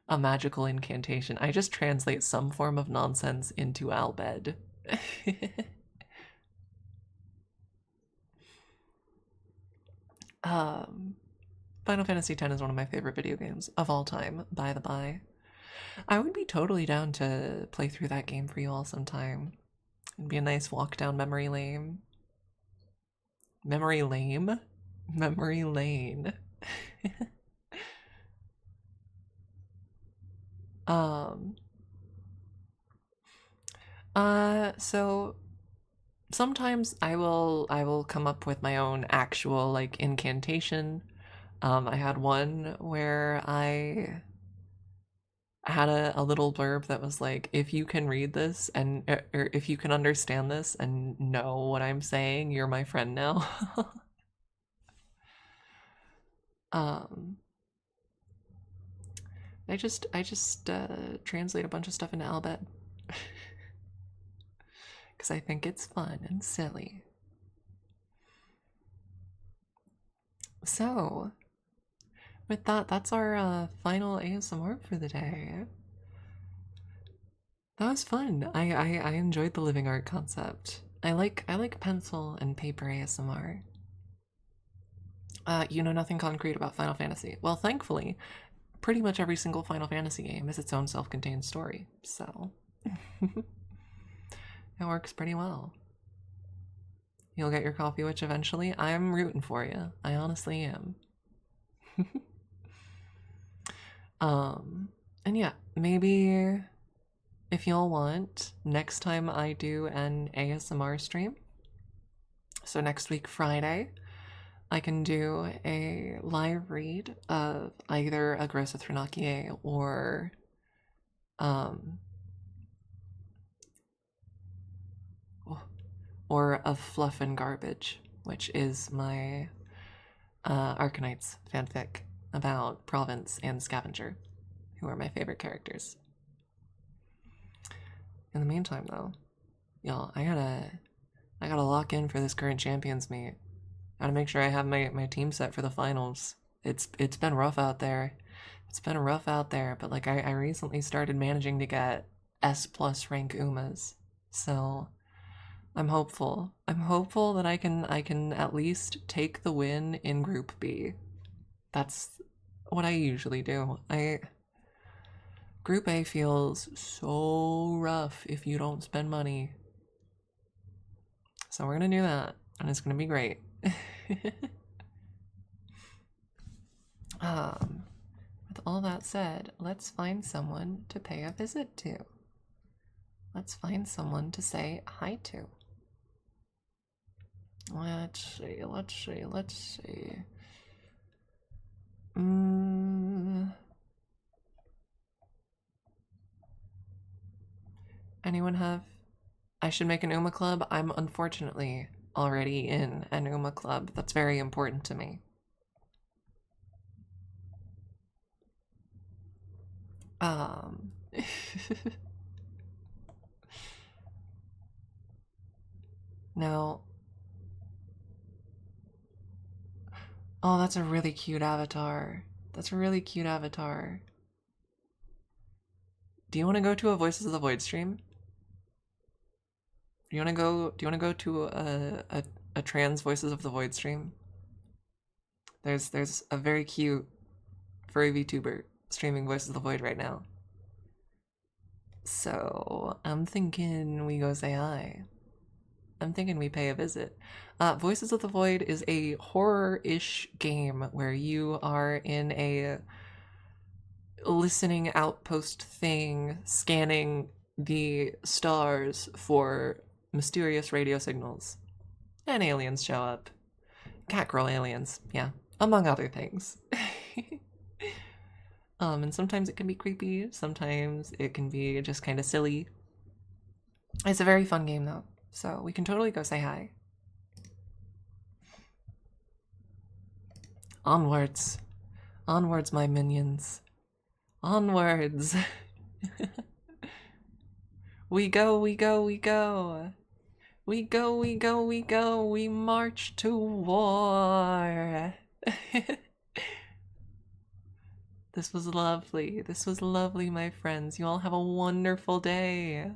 a magical incantation. I just translate some form of nonsense into Albed. um Final Fantasy X is one of my favorite video games of all time, by the by. I would be totally down to play through that game for you all sometime. It'd be a nice walk down memory lane. Memory lane? Memory lane. um so sometimes I will come up with my own actual like incantation. I had one where I had a little blurb that was like, if you can read this and or if you can understand this and know what I'm saying, you're my friend now. um I just translate a bunch of stuff into Albert because I think it's fun and silly. So with that, that's our final ASMR for the day. That was fun. I enjoyed the living art concept. I like pencil and paper ASMR. You know nothing concrete about Final Fantasy. Well, thankfully, pretty much every single Final Fantasy game is its own self-contained story, so it works pretty well. You'll get your coffee witch eventually. I'm rooting for you. I honestly am. And yeah, maybe if y'all want, next time I do an ASMR stream, so next week Friday, I can do a live read of either a Grossa Threnakie um or of Fluff and Garbage, which is my Arcanites fanfic about Province and Scavenger, who are my favorite characters. In the meantime, though, y'all, I gotta lock in for this current champions meet. Gotta make sure I have my team set for the finals. It's been rough out there. It's been rough out there, but like I recently started managing to get S plus rank Umas, so I'm hopeful. I'm hopeful that I can at least take the win in Group B. That's what I usually do. Group A feels so rough if you don't spend money. So we're gonna do that, and it's gonna be great. With all that said, let's find someone to pay a visit to. Let's find someone to say hi to. Let's see. Anyone have... I should make an Uma club? I'm unfortunately already in an Uma club. That's very important to me. Now... Oh, that's a really cute avatar. That's a really cute avatar. Do you want to go to a Voices of the Void stream? Do you want to go to a trans Voices of the Void stream? There's a very cute furry VTuber streaming Voices of the Void right now. So I'm thinking we go say hi. I'm thinking we pay a visit. Voices of the Void is a horror-ish game where you are in a listening outpost thing, scanning the stars for mysterious radio signals. And aliens show up. Catgirl aliens, yeah, among other things. And sometimes it can be creepy, sometimes it can be just kind of silly. It's a very fun game though, so we can totally go say hi. Onwards. Onwards, my minions. Onwards. We go, we go, we go. We go, we go, we go. We march to war. This was lovely. This was lovely, my friends. You all have a wonderful day.